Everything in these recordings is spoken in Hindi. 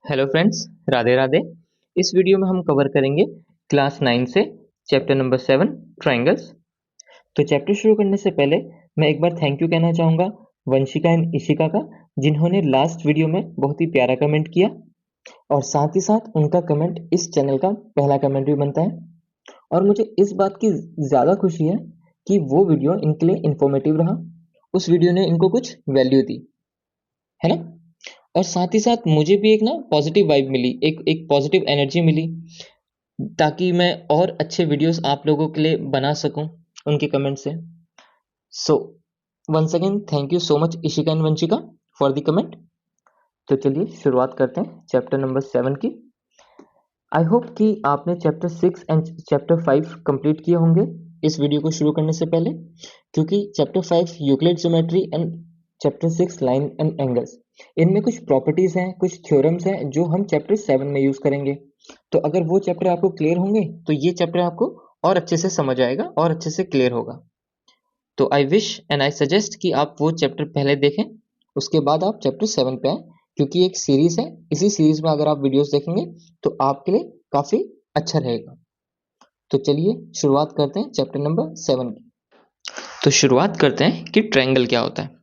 Hello friends, Radhe Radhe. इस वीडियो में हम कवर करेंगे क्लास 9 से चैप्टर नंबर 7 ट्रायंगल्स। तो चैप्टर शुरू करने से पहले मैं एक बार थैंक यू कहना चाहूँगा वंशिका एंड इशिका का, जिन्होंने लास्ट वीडियो में बहुत ही प्यारा कमेंट किया और साथ ही साथ उनका कमेंट इस चैनल का पहला कमेंट भी बनता है। और मुझे इस बात की ज़्यादा खुशी है कि वो वीडियो इनके लिए इन्फॉर्मेटिव रहा, उस वीडियो ने इनको कुछ वैल्यू दी, है ना। और साथ ही साथ मुझे भी एक ना पॉजिटिव वाइब मिली, एक पॉजिटिव एनर्जी मिली, ताकि मैं और अच्छे वीडियोस आप लोगों के लिए बना सकूं उनके कमेंट से। So once again thank you so much Ishika and Vanshika for the comment. तो चलिए शुरुआत करते हैं चैप्टर नंबर 7 की। आई होप कि आपने चैप्टर 6 एंड चैप्टर 5 कंप्लीट किए होंगे इस वीडियो को शुरू करने से पहले, क्योंकि chapter 5 Euclid geometry and chapter 6 line and angles, इनमें कुछ प्रॉपर्टीज हैं, कुछ थ्योरम्स हैं जो हम चैप्टर 7 में यूज करेंगे। तो अगर वो चैप्टर आपको क्लियर होंगे तो ये चैप्टर आपको और अच्छे से समझ आएगा और अच्छे से क्लियर होगा। तो I wish and I suggest कि आप वो चैप्टर पहले देखें, उसके बाद आप चैप्टर 7 पे आए, क्योंकि एक सीरीज है। इसी सीरीज में अगर आप वीडियोस देखेंगे तो आपके लिए काफी अच्छा रहेगा। तो चलिए शुरुआत करते हैं चैप्टर नंबर 7 की। तो शुरुआत करते हैं कि ट्रायंगल क्या होता है।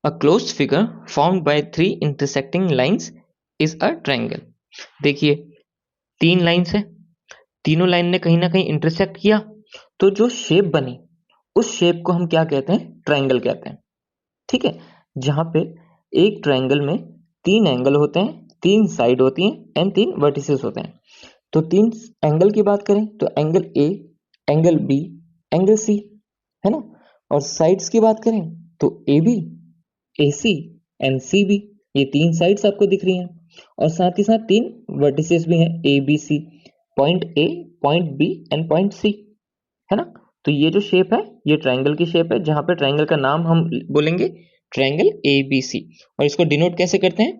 A closed figure formed by three intersecting lines is a triangle. देखिए, तीन लाइंस है, तीनों लाइन ने कहीं ना कहीं इंटरसेक्ट किया, तो जो शेप बनी उस शेप को हम क्या कहते हैं? ट्रायंगल कहते हैं। ठीक है, जहां पे एक ट्रायंगल में तीन एंगल होते हैं, तीन साइड होती हैं एंड तीन वर्टिसेस होते हैं। तो तीन एंगल की बात करें तो angle A, angle B, angle C, है ना। और साइड्स की बात करें तो A B, A C and C B, ये तीन साइड्स आपको दिख रही हैं। और साथ ही साथ तीन वर्टिसेस भी हैं, A B C, point A, point B and point C, है ना। तो ये जो शेप है ये ट्रायंगल की शेप है, जहां पे ट्रायंगल का नाम हम बोलेंगे ट्रायंगल ए बी सी। और इसको डिनोट कैसे करते हैं?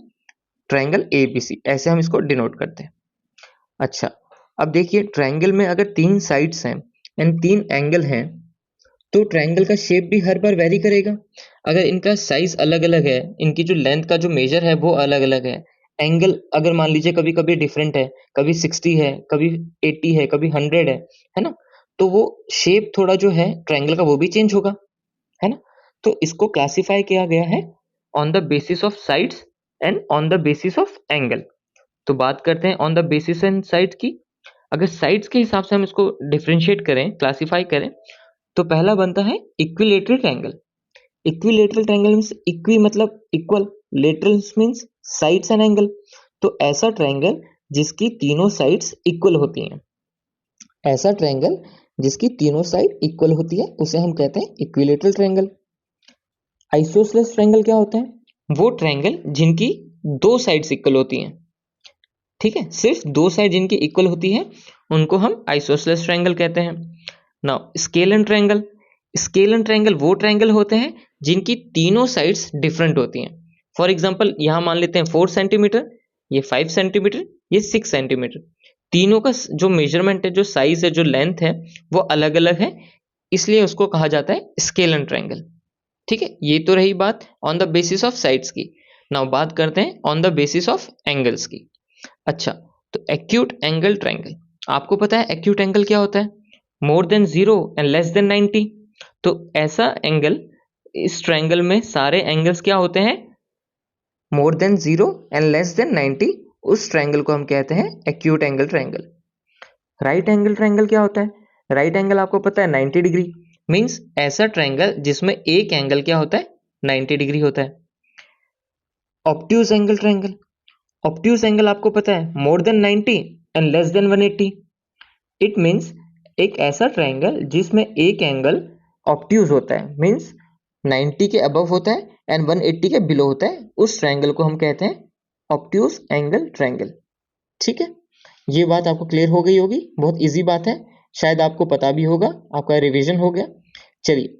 ट्रायंगल ए बी सी, ऐसे हम इसको डिनोट करते हैं। अच्छा, अब देखिए, ट्रायंगल में अगर तीन साइड्स हैं एंड तीन एंगल हैं तो ट्रायंगल का शेप भी हर बार वेरी करेगा। अगर इनका साइज अलग अलग है, इनकी जो लेंथ का जो मेजर है वो अलग अलग है, एंगल अगर मान लीजिए कभी कभी डिफरेंट है, कभी 60 है, कभी 80 है, कभी 100 है ना, तो वो शेप थोड़ा जो है ट्रायंगल का वो भी चेंज होगा, है ना। तो इसको क्लासिफाई किया गया है on the basis of sides and on the basis of angle. तो बात करते हैं on the basis and sides की। अगर साइड्स के हिसाब से हम इसको डिफरेंशिएट करें, क्लासिफाई करें, तो पहला बनता है equilateral triangle. Equilateral triangle means equi मतलब equal, laterals means sides and angle. तो ऐसा ट्रायंगल जिसकी तीनों साइड्स इक्वल होती हैं, ऐसा ट्रायंगल जिसकी तीनों साइड इक्वल होती है उसे हम कहते हैं इक्विलेटरल ट्रायंगल। आइसोसेलेस ट्रायंगल क्या होता है? वो ट्रायंगल जिनकी दो साइड्स इक्वल होती हैं। ठीक है, सिर्फ दो साइड जिनकी इक्वल होती है उनको हम आइसोसेलेस ट्रायंगल कहते हैं। Now scale and triangle, scale and triangle वो ट्रायंगल होते हैं जिनकी तीनों साइड्स डिफरेंट होती हैं। फॉर एग्जांपल यहां मान लेते हैं 4 सेंटीमीटर, ये 5 सेंटीमीटर, ये 6 सेंटीमीटर। तीनों का जो मेजरमेंट है, जो साइज है, जो लेंथ है, वो अलग अलग है, इसलिए उसको कहा जाता है स्केल एंड ट्रायंगल। ठीक है, ये तो रही बात on the basis of sides की। नाउ बात करते हैं on the basis of angles की। अच्छा, तो एक्यूट एंगल ट्रायंगल, आपको पता है एक्यूट एंगल क्या होता है? More than 0 and less than 90। तो ऐसा एंगल, इस ट्रायंगल में सारे एंगल्स क्या होते हैं? More than 0 and less than 90। उस ट्रायंगल को हम कहते हैं acute angle triangle. Right angle triangle क्या होता है? राइट एंगल आपको पता है 90 डिग्री, मींस ऐसा ट्रायंगल जिसमें एक एंगल क्या होता है? 90 डिग्री होता है। Obtuse angle triangle, obtuse angle आपको पता है more than 90 and less than 180। It means एक ऐसा ट्रायंगल जिसमें एक एंगल ऑब्ट्यूज होता है, मीन्स 90 के अबव होता है एंड 180 के बिलो होता है, उस ट्रायंगल को हम कहते हैं ऑब्ट्यूज एंगल ट्रायंगल। ठीक है, ये बात आपको क्लियर हो गई होगी, बहुत इजी बात है, शायद आपको पता भी होगा, आपका रिवीजन हो गया। चलिए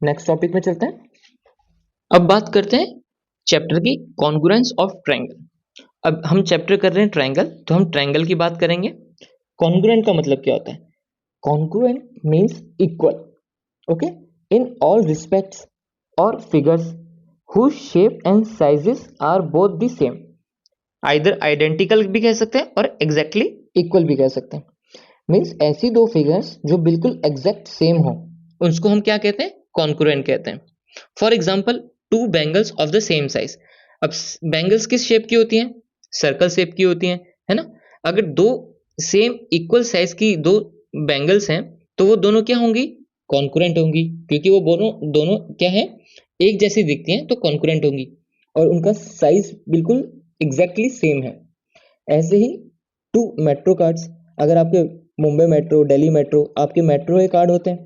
नेक्स्ट टॉपिक में चलते हैं। अब बात करते हैं चैप्टर की कॉन्ग्रुएंस ऑफ ट्रायंगल। अब हम चैप्टर कर रहे हैं ट्रायंगल, तो हम ट्रायंगल की बात करेंगे। कॉन्ग्रुएंट का मतलब क्या होता है? Congruent means equal, okay, in all respects और figures whose shape and sizes are both the same। Either identical भी कह सकते हैं और एग्जैक्टली इक्वल भी कह सकते हैं। मीन्स ऐसी दो फिगर्स जो बिल्कुल एग्जैक्ट सेम हो उसको हम क्या कहते हैं, कॉन्ग्रुएंट कहते हैं। For example two bangles of the same size. अब बैंगल्स किस शेप की होती हैं, सर्कल शेप की होती हैं, है ना। अगर दो सेम इक्वल साइज की दो बैंगल्स हैं तो वो दोनों क्या होंगी, कॉन्ग्रुएंट होंगी, क्योंकि वो दोनों दोनों क्या है, एक जैसी दिखती हैं तो कॉन्ग्रुएंट होंगी और उनका साइज बिल्कुल एग्जैक्टली सेम है। ऐसे ही टू मेट्रो कार्ड्स, अगर आपके मुंबई मेट्रो, दिल्ली मेट्रो, आपके मेट्रो के कार्ड होते हैं,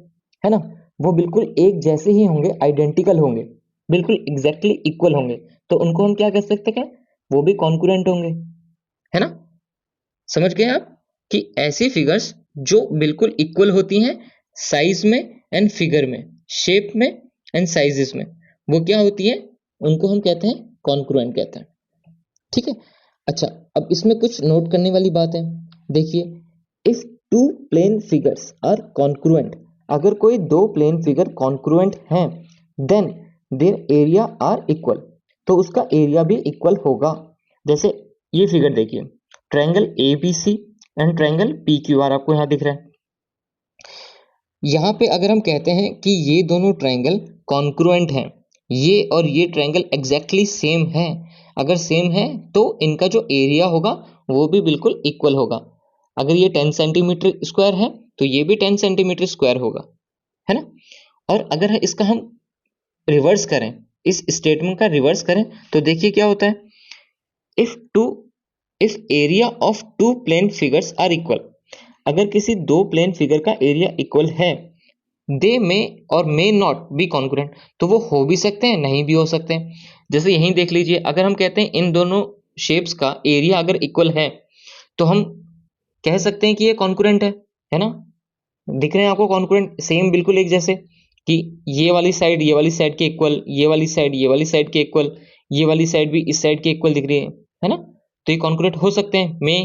है ना, वो बिल्कुल एक जैसे ही होंगे, आइडेंटिकल होंगे, बिल्कुल एग्जैक्टली इक्वल होंगे, तो उनको हम क्या कह सकते हैं, वो भी कॉन्करेंट होंगे, है ना। समझ गए आप कि ऐसी फिगर्स जो बिल्कुल इक्वल होती हैं साइज में एंड फिगर में, शेप में एंड साइजेस में, वो क्या होती है, उनको हम कहते हैं कॉन्करेंट कहते हैं। ठीक है। अच्छा, अब इसमें कुछ नोट करने वाली बात है। देखिए, if two plane figures are congruent, अगर कोई दो प्लेन फिगर कॉन्क्रुएंट हैं, then their area are equal, तो उसका एरिया भी इक्वल होगा। जैसे ये फिगर देखिए, triangle A B C and triangle P Q R आपको यहाँ दिख रहा है। यहाँ पे अगर हम कहते हैं कि ये दोनों ट्रायंगल कॉन्क्रुएंट हैं, ये और ये ट्रायंगल एग्जैक्टली सेम है, अगर सेम है तो इनका जो एरिया होगा वो भी बिल्कुल इक्वल होगा। अगर ये 10 सेंटीमीटर स्क्वायर है तो ये भी 10 सेंटीमीटर स्क्वायर होगा, है ना। और अगर इसका हम रिवर्स करें, इस स्टेटमेंट का रिवर्स करें, तो देखिए क्या होता है, if two if area of two plane figures are equal, अगर किसी दो प्लेन फिगर का एरिया इक्वल है, दे में और मे नॉट बी कॉन्ग्रुएंट, तो वो हो भी सकते हैं, नहीं भी हो सकते हैं। जैसे यहीं देख लीजिए, अगर हम कहते हैं इन दोनों शेप्स का एरिया अगर इक्वल है तो हम कह सकते हैं कि ये कॉन्ग्रुएंट है ना। दिख रहे हैं आपको कॉन्ग्रुएंट, सेम बिल्कुल एक जैसे, कि ये वाली साइड ये वाली साइड के इक्वल, ये वाली साइड ये वाली साइड के इक्वल, ये वाली साइड भी इस साइड के इक्वल दिख रही है ना। तो ये कॉन्ग्रुएंट हो सकते हैं, मे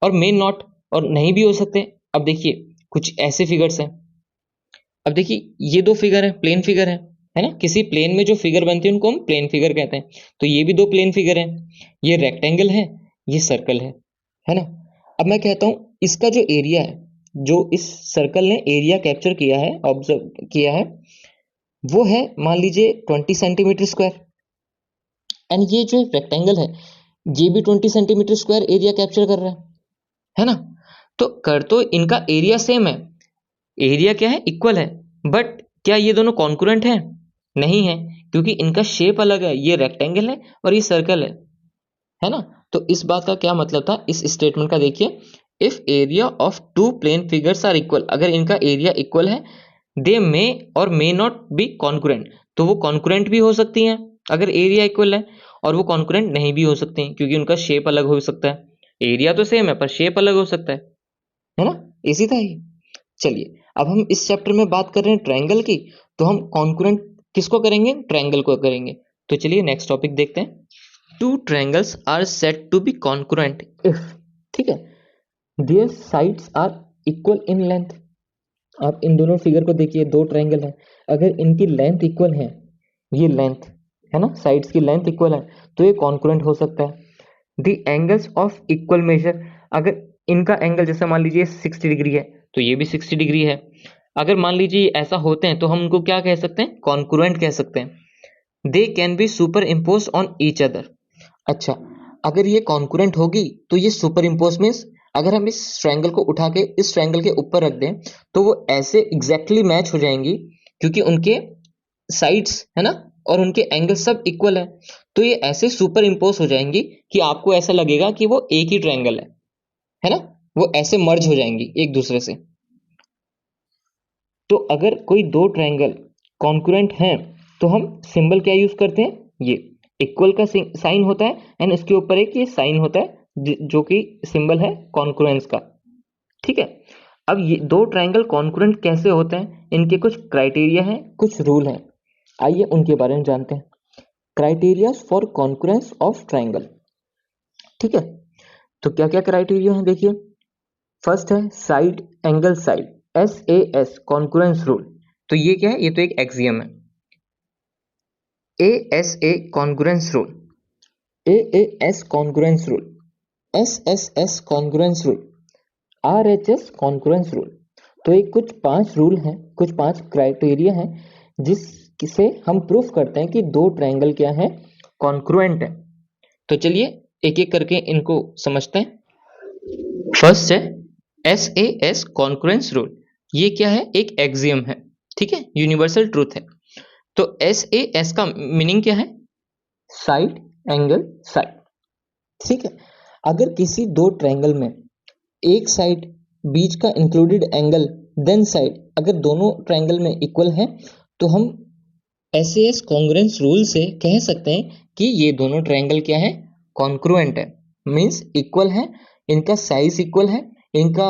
और मे नॉट, और नहीं भी हो सकते हैं। अब देखिए कुछ ऐसे फिगर्स हैं, अब देखिए ये दो फिगर है, प्लेन फिगर है ना, किसी प्लेन में जो फिगर बनती है उनको हम प्लेन फिगर कहते हैं। तो ये भी दो प्लेन फिगर है, ये रेक्टेंगल है, ये सर्कल है ना। अब मैं कहता हूं इसका जो एरिया है, जो इस सर्कल ने एरिया कैप्चर किया है, ऑब्जर्व किया है, वो है मान लीजिए 20 सेंटीमीटर स्क्वायर, एंड ये जो रेक्टेंगल है ये भी 20 सेंटीमीटर स्क्वायर एरिया कैप्चर कर रहा है ना। तो कर तो इनका एरिया सेम है, एरिया क्या है, इक्वल है, बट क्या ये दोनों कॉन्करेंट हैं, नहीं है, क्योंकि इनका शेप अलग है, ये रेक्टेंगल है और ये सर्कल है ना। तो इस बात का क्या मतलब था इस स्टेटमेंट का, देखिए, if area of two plane figures are equal, अगर इनका एरिया इक्वल है, दे मे और मे नॉट बी कॉन्करेंट, तो वो कॉन्करेंट भी हो सकती हैं अगर एरिया इक्वल है, और वो कॉन्करेंट नहीं भी हो सकती हैं क्योंकि उनका शेप अलग हो सकता है। एरिया तो सेम है पर शेप अलग हो सकता है ना। इसी था ये। चलिए, अब हम इस चैप्टर में बात कर रहे हैं ट्रायंगल की, तो हम कॉन्करेंट किसको करेंगे, ट्रायंगल को करेंगे। तो चलिए नेक्स्ट टॉपिक देखते हैं। Two triangles are said to be concurrent if, ठीक है, their sides are equal in length. आप इन दोनों फिगर को देखिए, दो ट्रायंगल है, अगर इनकी लेंथ इक्वल है, ये लेंथ है ना, साइड्स की लेंथ इक्वल है, तो ये कॉन्करेंट हो सकता है। The angles of equal major, अगर इनका एंगल जैसे मान लीजिए 60 डिग्री है तो ये भी 60 डिग्री है, अगर मान लीजिए ऐसा होते हैं तो हम उनको क्या कह सकते हैं, कॉन्करेंट कह सकते हैं। They can be super impose on each other. अच्छा, अगर ये कॉन्करेंट होगी तो ये सुपर इम्पोज मीन्स अगर हम इस ट्रायंगल को उठा के इस ट्रायंगल के ऊपर रख दें तो वो ऐसे एग्जैक्टली मैच हो जाएंगी, क्योंकि उनके साइड्स है ना और उनके एंगल सब इक्वल है, तो ये ऐसे सुपर इम्पोज हो जाएंगी कि आपको ऐसा लगेगा कि वो एक ही ट्रायंगल है ना, वो ऐसे मर्ज हो जाएंगी एक दूसरे से। तो अगर कोई दो ट्रायंगल कॉन्करेंट हैं तो हम सिंबल क्या यूज करते हैं, ये इक्वल का साइन होता है एंड इसके ऊपर एक ये साइन होता है जो कि सिंबल है कॉन्करेंस का। ठीक है। अब ये दो ट्रायंगल कॉन्करेंट कैसे होते हैं, इनके कुछ क्राइटेरिया हैं, कुछ रूल हैं, आइए उनके बारे में जानते हैं। Criteria for concurrence of triangle, ठीक है, तो क्या क्या क्राइटेरिया है देखिए। फर्स्ट है side angle side, SAS congruence rule. तो ये क्या है, ये तो एक एक्सियम है, ASA concurrence rule. AAS congruence rule, SSS congruence rule, RHS congruence rule. तो ये कुछ 5 रूल हैं, कुछ 5 क्राइटेरिया हैं जिससे हम प्रूफ करते हैं कि दो ट्रायंगल क्या है, कॉन्ग्रुएंट है। तो चलिए एक एक करके इनको समझते हैं। फर्स्ट है SAS कॉन्ग्रुएंस रूल। ये क्या है, एक एक्सियम है, ठीक है, यूनिवर्सल ट्रूथ है। तो SAS का मीनिंग क्या है, साइड एंगल साइड, ठीक है। अगर किसी दो ट्रायंगल में एक साइड बीच का इंक्लूडेड एंगल देन साइड अगर दोनों ट्रायंगल में इक्वल है तो हम SAS कॉन्ग्रुएंस रूल से कह सकते हैं कि ये दोनों ट्रायंगल क्या है, कॉन्ग्रुएंट है। मींस इक्वल है, इनका साइज इक्वल है, इनका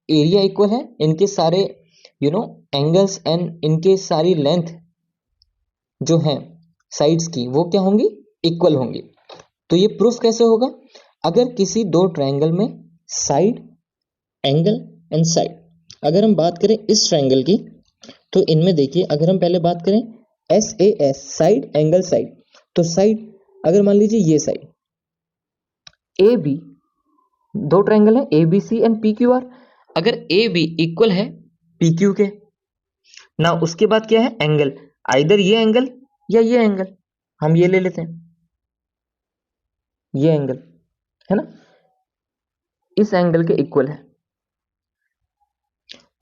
एरिया इक्वल है, इनके सारे एंगल्स एंड इनके सारी लेंथ जो है साइड्स की वो क्या होंगी, इक्वल होंगी। तो ये प्रूफ कैसे होगा, अगर किसी दो ट्रायंगल में साइड एंगल एंड साइड, अगर हम बात करें इस ट्रायंगल की तो इनमें देखिए, अगर हम पहले बात करें SAS साइड एंगल साइड, तो साइड अगर मान लीजिए ये साइड AB, दो ट्रायंगल है ABC एंड PQR, अगर AB इक्वल है PQ के ना, उसके बाद क्या है, एंगल, आइदर ये एंगल या ये एंगल, हम ये ले लेते हैं, ये एंगल है ना, इस एंगल के इक्वल है।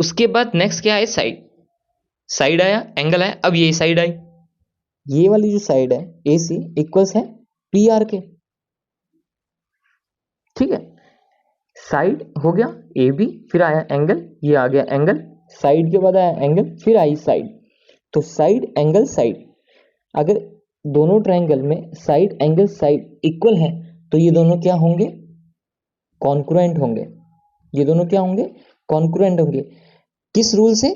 उसके बाद नेक्स्ट क्या है, साइड, साइड आया, एंगल आया, अब ये साइड आई, ये वाली जो साइड है AC इक्वल्स है PR के, ठीक है। साइड हो गया AB, फिर आया एंगल, ये आ गया एंगल, साइड के बाद आया एंगल, फिर आई साइड। तो साइड एंगल साइड, अगर दोनों ट्रायंगल में साइड एंगल साइड इक्वल है तो ये दोनों क्या होंगे, कॉन्ग्रुएंट होंगे। ये दोनों क्या होंगे, कॉन्ग्रुएंट होंगे। किस रूल से,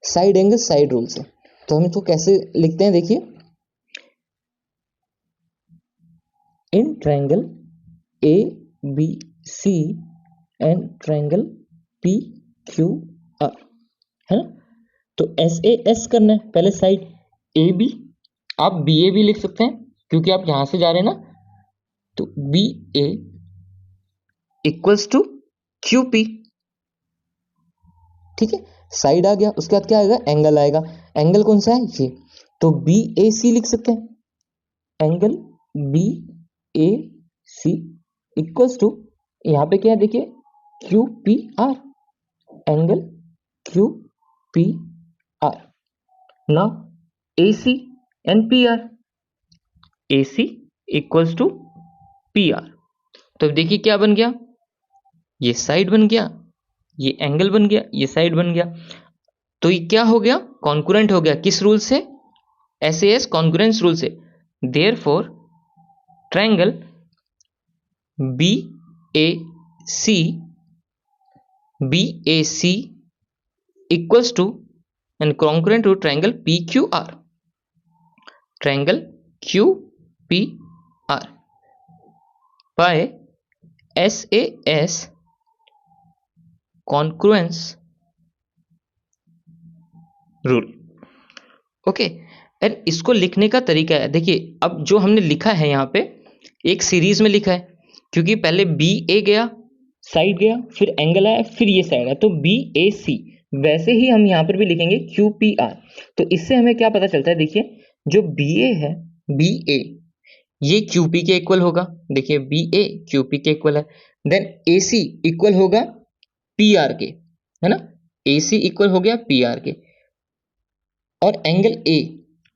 साइड एंगल साइड रूल से। तो हम इसको कैसे लिखते हैं, देखिए, in triangle ABC and triangle PQR, है ना। तो SAS करना है, पहले साइड AB, आप BA भी लिख सकते हैं क्योंकि आप यहां से जा रहे हैं ना, तो BA इक्वल्स टू QP, ठीक है। साइड आ गया, उसके बाद क्या आएगा, एंगल आएगा, एंगल कौन सा है, ये, तो BAC लिख सकते हैं, एंगल BAC इक्वल्स टू, यहां पे क्या है देखिए, QPR, angle QPR। Now AC and PR, AC equals to PR। तो देखिए क्या बन गया, ये साइड बन गया, ये एंगल बन गया, ये साइड बन गया। तो ये क्या हो गया, कॉन्करेंट हो गया, किस रूल से, SAS कॉन्करेंस रूल से। Therefore triangle BAC equals to and congruent to triangle PQR, triangle QPR by SAS congruence rule. Okay, and इसको लिखने का तरीका है, देखिए अब जो हमने लिखा है यहाँ पे एक सीरीज में लिखा है, क्योंकि पहले BA गया, साइड गया, फिर एंगल आया, फिर ये साइड है, तो BAC, वैसे ही हम यहाँ पर भी लिखेंगे QPR। तो इससे हमें क्या पता चलता है, देखिए जो BA है, BA ये QP के इक्वल होगा, देखिए BA QP के इक्वल है, देन AC इक्वल होगा PR के, है ना, AC इक्वल हो गया PR के, और एंगल A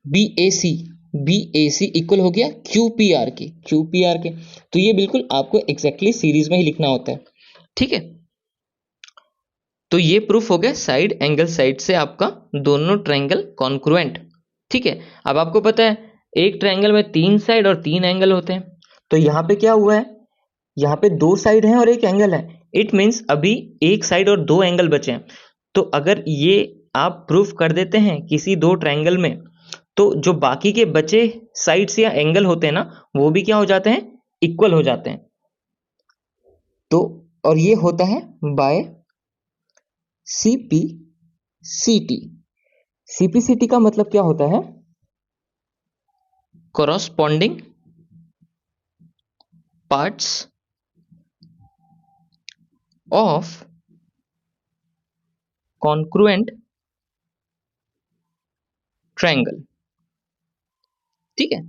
BAC इक्वल हो गया QPR के। तो ये बिल्कुल आपको एग्जैक्टली सीरीज में ही लिखना होता है, ठीक है। तो ये प्रूफ हो गया साइड एंगल साइड से आपका दोनों ट्रायंगल कॉन्क्रुएंट, ठीक है। अब आपको पता है एक ट्रायंगल में 3 साइड और 3 एंगल होते हैं, तो यहाँ पे क्या हुआ है, यहाँ पे 2 साइड हैं और एक एंगल है, इट मीन्स अभी एक साइड और 2 एंगल बचे हैं। तो अगर ये आप प्रूफ कर देते हैं किसी दो ट्रायंगल में, तो जो बाकी के बचे साइड्स या एंगल होते हैं ना, वो भी क्या हो जाते हैं, इक्वल हो जाते हैं। तो और ये होता है बाय CPCT। CPCT का मतलब क्या होता है, corresponding parts of congruent triangle. ठीक है,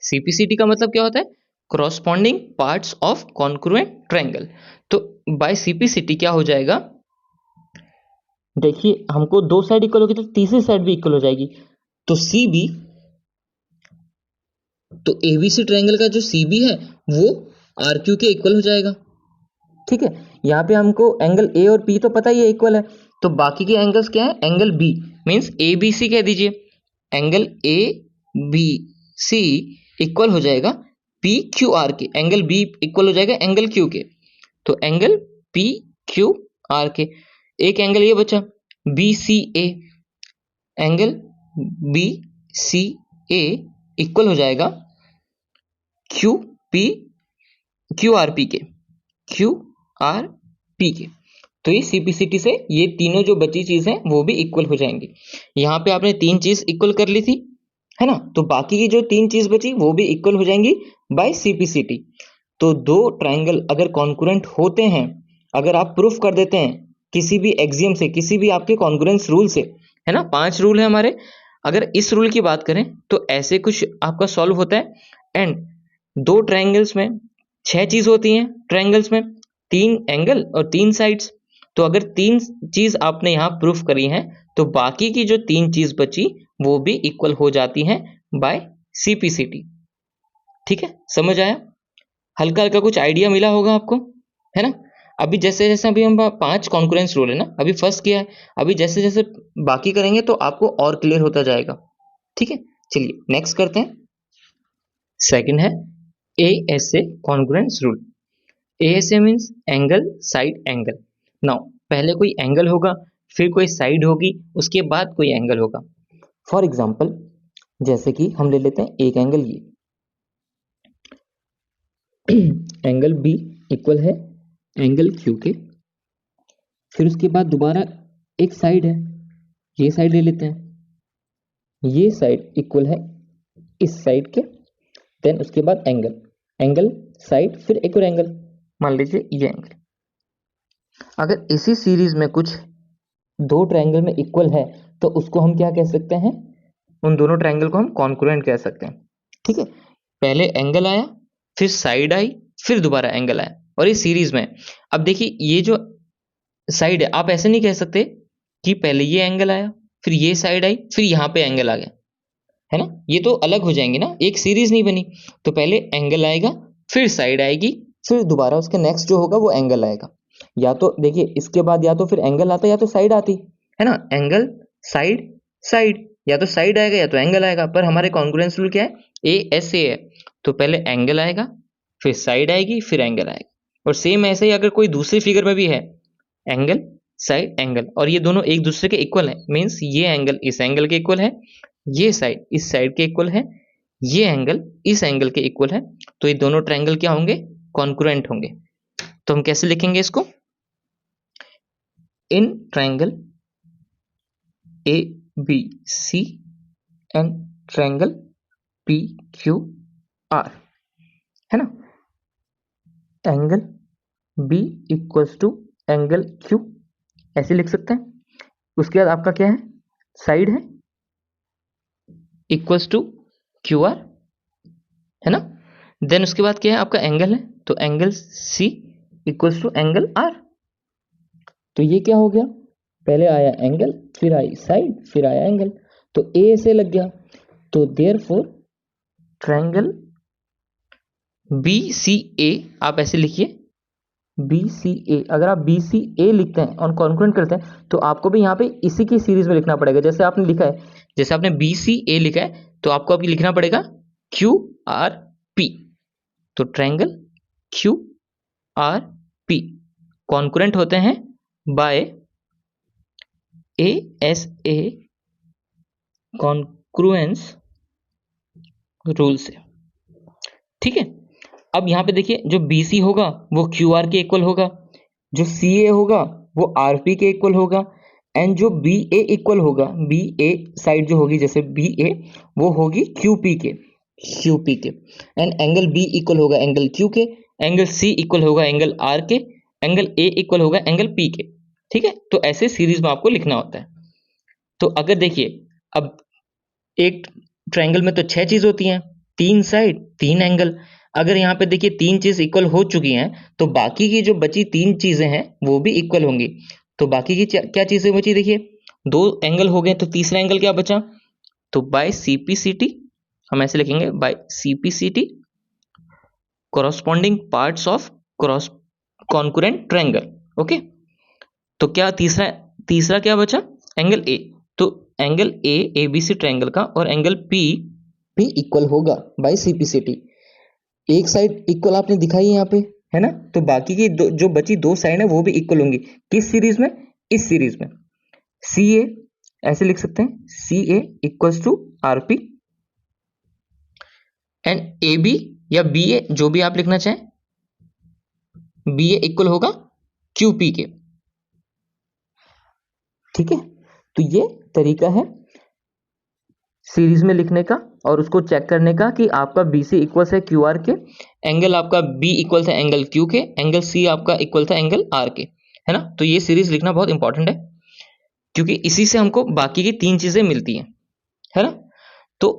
सीपीसीटी का मतलब क्या होता है? Corresponding parts of congruent triangle. तो बाय सीपीसीटी क्या हो जाएगा? देखिए, हमको दो साइड इक्वल होगी तो तीसरी साइड भी इक्वल हो जाएगी। तो सीबी, तो एबीसी ट्रायंगल का जो सीबी है वो आरक्यू के इक्वल हो जाएगा। ठीक है, यहाँ पे हमको एंगल ए और पी तो पता ही है इक्वल है, तो बाकी के एंगल्स क्या है? Angle B means A B C कह दीजिए, angle A B C equal हो जाएगा पी क्यू आर के, एंगल बी इक्वल हो जाएगा एंगल क्यू के, तो एंगल पी क्यू आर के। एक एंगल ये बचा बी सी ए, एंगल बी सी ए इक्वल हो जाएगा Q P Q R P के, क्यू आर पी के। तो ये सीपीसीटी से ये तीनों जो बची चीज हैं वो भी इक्वल हो जाएंगी। यहाँ पे आपने तीन चीज इक्वल कर ली थी, है ना, तो बाकी की जो तीन चीज बची वो भी इक्वल हो जाएंगी बाय सीपीसीटी। तो दो ट्रायंगल अगर कॉन्करेंट होते हैं, अगर आप प्रूफ कर देते हैं किसी भी एक्सियम से, किसी भी आपके कॉन्ग्रुएंस रूल से, है ना, 5 रूल है हमारे, अगर इस रूल की बात करें तो ऐसे कुछ आपका सॉल्व होता है। एंड दो ट्रायंगल्स में 6 चीज होती हैं, ट्रायंगल्स में 3 एंगल और 3 साइड्स। तो अगर 3 चीज आपने यहाँ प्रूफ करी हैं तो बाकी की जो 3 चीज बची वो भी इक्वल हो जाती हैं बाय सीपीसीटी। ठीक है, समझ आया? हल्का हल्का कुछ आइडिया मिला होगा आपको, है ना। अभी जैसे जैसे अभी हम 5 कॉन्करेंस रूल है ना, अभी फर्स्ट किया है, अभी जैसे जैसे बाकी करेंगे तो आपको और क्लियर होता जाएगा। ठीक है, चलिए नेक्स्ट करते हैं। सेकंड है ASA congruence rule. ASA means angle side angle. Now पहले कोई एंगल होगा, फिर कोई साइड होगी, उसके बाद कोई एंगल होगा। फॉर एग्जांपल जैसे कि हम ले लेते हैं एक एंगल, ये एंगल बी इक्वल है एंगल क्यू के, फिर उसके बाद दोबारा एक साइड है, ये साइड ले लेते हैं, ये साइड इक्वल है इस साइड के, देन उसके बाद एंगल, एंगल साइड, फिर एक और एंगल, मान लीजिए ये एंगल। अगर इसी सीरीज में कुछ दो ट्रायंगल में इक्वल है तो उसको हम क्या कह सकते हैं? उन दोनों ट्रायंगल को हम कॉन्करेंट कह सकते हैं। ठीक है, पहले एंगल आया, फिर साइड आई, फिर दोबारा एंगल आया, और ये सीरीज में। अब देखिए ये जो साइड है, आप ऐसे नहीं कह सकते कि पहले ये एंगल आया, फिर ये साइड आई, फिर यहाँ पे एंगल आ गया, है ना, ये तो अलग हो जाएंगे ना, एक सीरीज नहीं बनी। तो पहले एंगल आएगा, फिर साइड आएगी, फिर दोबारा उसके नेक्स्ट जो होगा वो एंगल आएगा। या तो देखिए इसके बाद या तो फिर एंगल आता या तो साइड आती, है ना, एंगल साइड साइड, या तो साइड आएगा या तो एंगल आएगा। पर हमारे कॉन्ग्रुएंस रूल क्या है? एएसए है, तो पहले एंगल आएगा, फिर साइड आएगी, फिर एंगल आएगा। और सेम ऐसे ही अगर कोई दूसरी फिगर में भी है, एंगल साइड एंगल, और ये दोनों एक दूसरे के इक्वल है, मीन्स ये एंगल इस एंगल के इक्वल है, ये साइड इस साइड के इक्वल है, ये एंगल इस एंगल के इक्वल है, तो ये दोनों ट्रायंगल क्या होंगे? कॉन्करेंट होंगे। तो हम कैसे लिखेंगे इसको? In triangle A B C and triangle P Q R, है ना, angle B equals to angle Q, ऐसे लिख सकते हैं। उसके बाद आपका क्या है? साइड है इक्वल्स टू क्यू आर, है ना। देन उसके बाद क्या है? आपका एंगल है, तो angle C equals to angle R. तो ये क्या हो गया? पहले आया एंगल, फिर आई साइड, फिर आया एंगल, तो ए से लग गया। तो देयरफॉर ट्रायंगल बी सी ए, आप ऐसे लिखिए बी सी ए। अगर आप बी सी ए लिखते हैं और कॉन्करेंट करते हैं तो आपको भी यहाँ पे इसी की सीरीज में लिखना पड़ेगा। जैसे आपने लिखा है, जैसे आपने बी सी ए लिखा है, तो आपको अभी लिखना पड़ेगा क्यू आर पी। तो triangle Q R P congruent होते हैं by A S A congruence rule से। ठीक है, अब यहाँ पे देखिए जो BC होगा वो QR के इक्वल होगा, जो CA होगा वो RP के इक्वल होगा, एंड जो BA इक्वल होगा, BA साइड जो होगी जैसे BA वो होगी QP के, एंड एंगल B इक्वल होगा एंगल Q के, एंगल सी इक्वल होगा एंगल आर के, एंगल ए इक्वल होगा एंगल पी के। ठीक है, तो ऐसे सीरीज में आपको लिखना होता है। तो अगर देखिए, अब एक ट्रायंगल में तो 6 चीज होती हैं, 3 साइड 3 एंगल। अगर यहाँ पे देखिए 3 चीज इक्वल हो चुकी हैं, तो बाकी की जो बची 3 चीजें हैं वो भी इक्वल होंगी। तो बाकी की क्या चीजें बची, देखिए 2 एंगल हो गए, तो तीसरा एंगल क्या बचा, तो बाय सीपीसीटी, हम ऐसे लिखेंगे by CPCT corresponding parts of cross concurrent triangle. Okay, तो क्या तीसरा तीसरा क्या बचा, एंगल ए। तो एंगल ए एबीसी ट्रायंगल का और एंगल पी भी इक्वल होगा बाय सीपीसीटी। एक साइड इक्वल आपने दिखाई है यहाँ पे, है ना, तो बाकी की जो बची 2 साइड है वो भी इक्वल होंगी। किस सीरीज में, इस सीरीज में। सी ए ऐसे लिख सकते हैं, C A equals to RP and A B या बी ए, जो भी आप लिखना चाहें, बी ए इक्वल होगा क्यूपी के। ठीक है, तो ये तरीका है सीरीज में लिखने का और उसको चेक करने का कि आपका बी सी इक्वल है क्यू आर के, एंगल आपका बी इक्वल था एंगल क्यू के, एंगल सी आपका इक्वल था एंगल आर के, है ना। तो ये सीरीज लिखना बहुत इंपॉर्टेंट है, क्योंकि इसी से हमको बाकी की 3 चीजें मिलती हैं, है ना। तो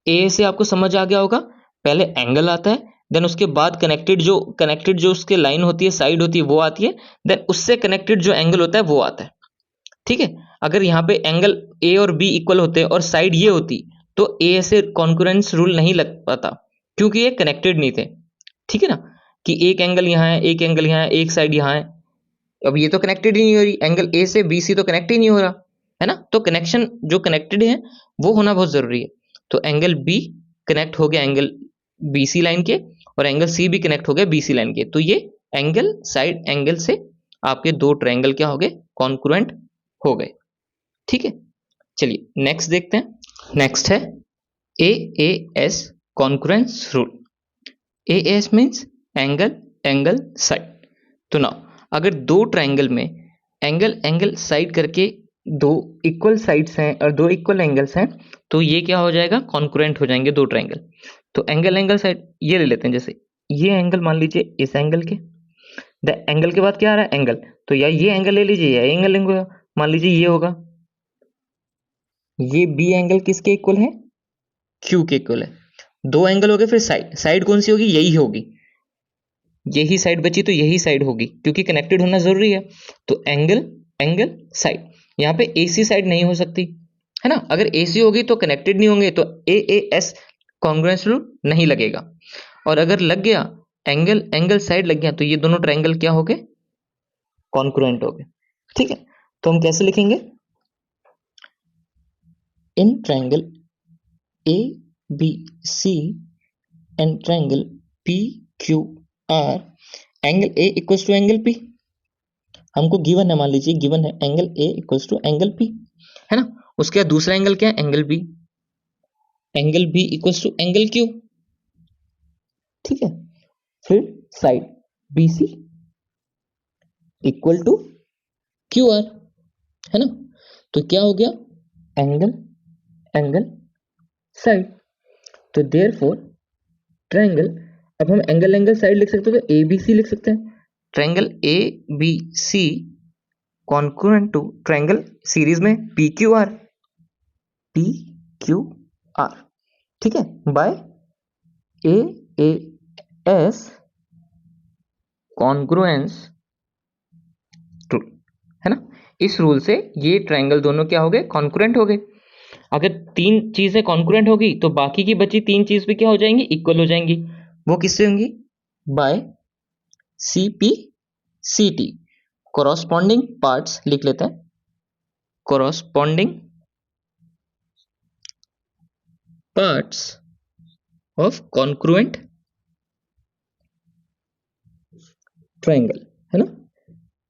ए से आपको समझ आ गया होगा, पहले एंगल आता है, देन उसके बाद कनेक्टेड जो उसके लाइन होती है, साइड होती है, वो आती है, देन उससे कनेक्टेड जो एंगल होता है वो आता है। ठीक है, अगर यहाँ पे एंगल ए और बी इक्वल होते और साइड ये होती, तो ए से कॉन्करेंस रूल नहीं लग पाता, क्योंकि ये कनेक्टेड नहीं थे। ठीक है ना, कि एक एंगल यहाँ है, एक एंगल यहाँ है, एक साइड यहाँ है, अब ये तो कनेक्टेड ही नहीं हो रही, एंगल ए से बी सी तो कनेक्ट ही नहीं हो रहा, है ना। तो कनेक्शन जो कनेक्टेड है वो होना बहुत जरूरी है। तो एंगल बी कनेक्ट हो गया एंगल बी सी लाइन के, और एंगल सी भी कनेक्ट हो गया बी सी लाइन के, तो ये एंगल साइड एंगल से आपके 2 ट्रायंगल क्या हो गए, कॉन्क्रुएंट हो गए। ठीक है, चलिए नेक्स्ट देखते हैं। नेक्स्ट है A S congruence rule. A S means angle angle side. तो नाउ अगर 2 ट्रायंगल में एंगल एंगल साइड करके 2 इक्वल साइड्स हैं और 2 इक्वल एंगल्स हैं, तो ये क्या हो जाएगा, कॉन्क्रुएंट हो जाएंगे 2 ट्रायंगल। तो एंगल एंगल साइड ये ले लेते हैं, जैसे ये एंगल मान लीजिए इस एंगल के, द एंगल के बाद क्या आ रहा है, एंगल, तो या ये एंगल ले लीजिए या एंगल लेंगे, मान लीजिए ये होगा, ये बी एंगल किसके इक्वल है, क्यू के इक्वल है। 2 एंगल हो गए, फिर साइड कौन सी होगी, यही होगी, यही साइड बची तो यही साइड होगी, क्योंकि कनेक्टेड होना जरूरी है। तो एंगल एंगल साइड, यहाँ पे एसी साइड नहीं हो सकती, है ना। अगर एसी होगी तो कनेक्टेड नहीं होंगे, तो ए एस कॉन्ग्रुएंस रूल नहीं लगेगा। और अगर लग गया एंगल एंगल साइड लग गया, तो ये दोनों ट्रायंगल क्या हो गए, कॉन्क्रुएंट हो गए। ठीक है, तो हम कैसे लिखेंगे, in triangle A B C and triangle P Q R, angle A equals to angle P. हमको गिवन है, मान लीजिए गिवन है angle A equals to angle P, है ना। उसके बाद दूसरा एंगल क्या है, angle B, angle B equals to angle Q. ठीक है, फिर side B C equal to Q R, है ना। तो क्या हो गया, एंगल एंगल साइड। तो देयरफॉर ट्रायंगल, अब हम एंगल एंगल साइड लिख सकते हो तो ए बी सी लिख सकते हैं, triangle A B C congruent to triangle series में P Q R, P Q R. ठीक है, by A S congruence rule, है ना। इस रूल से ये ट्रायंगल दोनों क्या हो गए, कॉन्क्रुएंट हो गए। अगर 3 चीजें कॉन्क्रुएंट होगी, तो बाकी की बची 3 चीज भी क्या हो जाएंगी, इक्वल हो जाएंगी। वो किससे होंगी, by C P C T, corresponding parts लिख लेते हैं, corresponding parts of congruent triangle, है ना।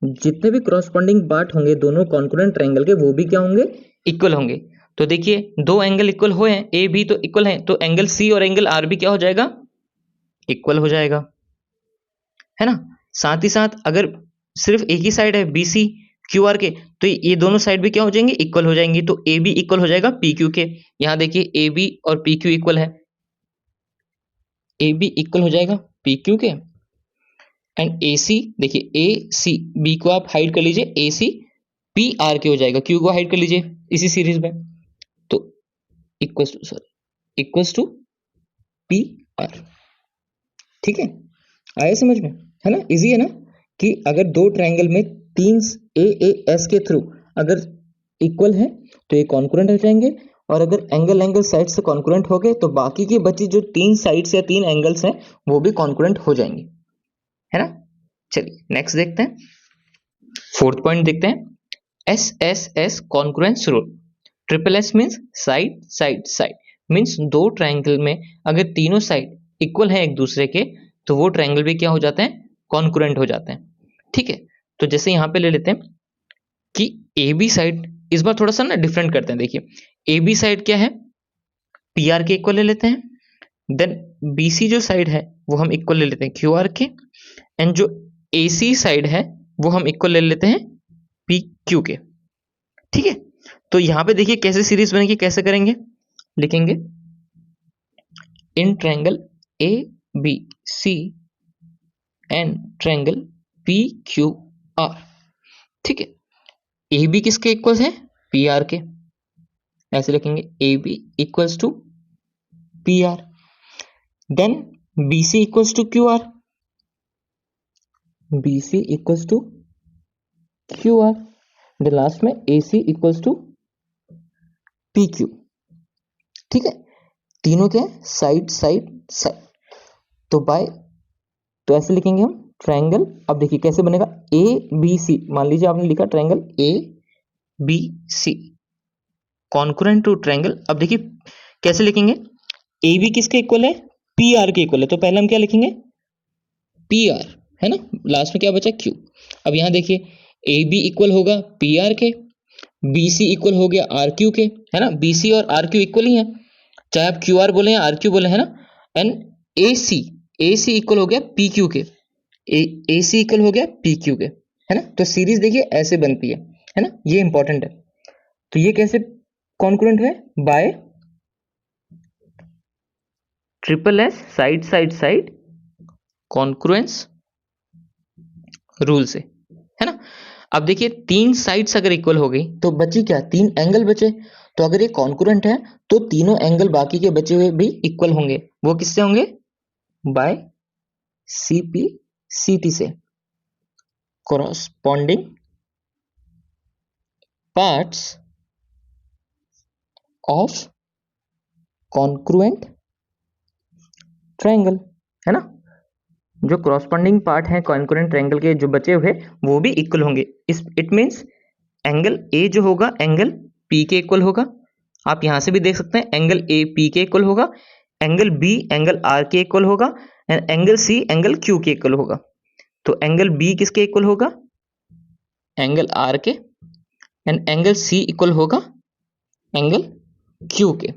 जितने भी कॉरस्पॉन्डिंग पार्ट होंगे दोनों कॉन्क्रुएंट ट्रायंगल के, वो भी क्या होंगे, इक्वल होंगे। तो देखिए 2 एंगल इक्वल हुए हैं, ए बी तो इक्वल है, तो एंगल सी और एंगल आर भी क्या हो जाएगा, इक्वल हो जाएगा, है ना। साथ ही साथ अगर सिर्फ एक ही साइड है बी सी क्यू आर के, तो ये दोनों साइड भी क्या हो जाएंगे, इक्वल हो जाएंगी। तो ए बी इक्वल हो जाएगा पी क्यू के, यहां देखिए ए बी और पी क्यू इक्वल है, ए बी इक्वल हो जाएगा पी क्यू के, एंड ए सी, देखिए ए सी, बी को आप हाइड कर लीजिए, ए सी पी आर के हो जाएगा, क्यू को हाइड कर लीजिए इसी सीरीज में, तो इक्वल्स टू पी आर। ठीक है, आया समझ में, है ना, इजी है ना, कि अगर दो ट्रायंगल में तीन ए एस के थ्रू अगर इक्वल है तो ये कॉन्करेंट हो जाएंगे, और अगर एंगल साइड से कॉन्करेंट हो गए तो बाकी की बची जो तीन साइड्स या तीन एंगल्स हैं वो भी कॉन्करेंट हो जाएंगे, है ना। चलिए नेक्स्ट देखते हैं, फोर्थ पॉइंट देखते हैं, S S S concurrence rule. Triple S means side side side, means दो ट्रायंगल में अगर तीनों साइड इक्वल है एक दूसरे के तो वो ट्रायंगल भी क्या हो जाते हैं, कॉन्करेंट हो जाते हैं। ठीक है, तो जैसे यहां पे ले लेते हैं कि ए बी साइड, इस बार थोड़ा सा ना डिफरेंट करते हैं, देखिए ए बी साइड क्या है, पी आर के इक्वल ले लेते हैं, देन बी सी जो साइड है वो हम इक्वल ले लेते हैं क्यू आर के, एंड जो ए सी साइड है वो हम इक्वल ले लेते हैं पी क्यू के। ठीक है, तो यहां पे देखिए कैसे सीरीज बनेगी, कैसे करेंगे, लिखेंगे in triangle A B C and triangle P Q R. ठीक है, ए बी किसके इक्वल है, पी आर के, ऐसे लिखेंगे A B equals to P R, then B C equals to Q R, B C equals to Q R, then last में A C equals to P Q. ठीक है, तीनों क्या है, साइड साइड साइड, तो ऐसे लिखेंगे हम ट्रायंगल। अब देखिए कैसे बनेगा, ए बी सी, मान लीजिए आपने लिखा triangle A B C concurrent to triangle. अब देखिए कैसे लिखेंगे, ए बी किसके इक्वल है, पी आर के इक्वल है, तो पहले हम क्या लिखेंगे, पी आर, है ना, लास्ट में क्या बचा, क्यू। अब यहां देखिए ए बी इक्वल होगा पी आर के, बी सी इक्वल हो गया आर क्यू के, है ना, बी सी और आर क्यू इक्वल ही है, चाहे आप क्यू आर बोले या आर क्यू बोले, है ना, एंड ए सी इक्वल हो गया पी क्यू के, ए सी इक्वल हो गया पी क्यू के, है ना। तो सीरीज देखिए ऐसे बनती है ना, ये इंपॉर्टेंट है। तो ये कैसे कॉन्करेंट है, by triple S side side side congruence rule से, है ना। अब देखिए तीन साइड्स अगर इक्वल हो गई तो बची क्या, तीन एंगल बचे, तो अगर ये कॉन्करेंट है तो तीनों एंगल बाकी के बचे हुए भी इक्वल होंगे, वो किससे होंगे, बाय सीपी सीटी से, corresponding parts of congruent triangle, है ना, जो corresponding पार्ट है congruent triangle के जो बचे हुए वो भी इक्वल होंगे। इस इट मीन्स एंगल ए जो होगा एंगल पी के इक्वल होगा, आप यहां से भी देख सकते हैं एंगल ए पी के इक्वल होगा, एंगल बी एंगल आर के इक्वल होगा, and angle C angle Q के इक्वल होगा। तो एंगल बी किसके इक्वल होगा, एंगल आर के, एंड एंगल सी इक्वल होगा एंगल क्यू के।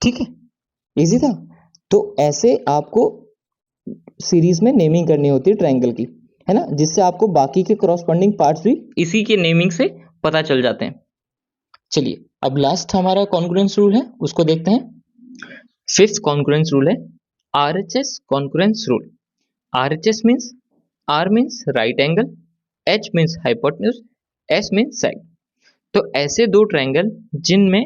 ठीक है, इजी था। तो ऐसे आपको सीरीज में नेमिंग करनी होती है ट्रायंगल की, है ना, जिससे आपको बाकी के करस्पॉन्डिंग पार्ट्स भी इसी के नेमिंग से पता चल जाते हैं। चलिए अब लास्ट हमारा कॉन्करेंस रूल है, उसको देखते हैं। फिफ्थ कॉन्करेंस रूल है RHS concurrence rule. RHS means, R means right angle, H means hypotenuse, S means side. तो ऐसे दो ट्रायंगल जिनमें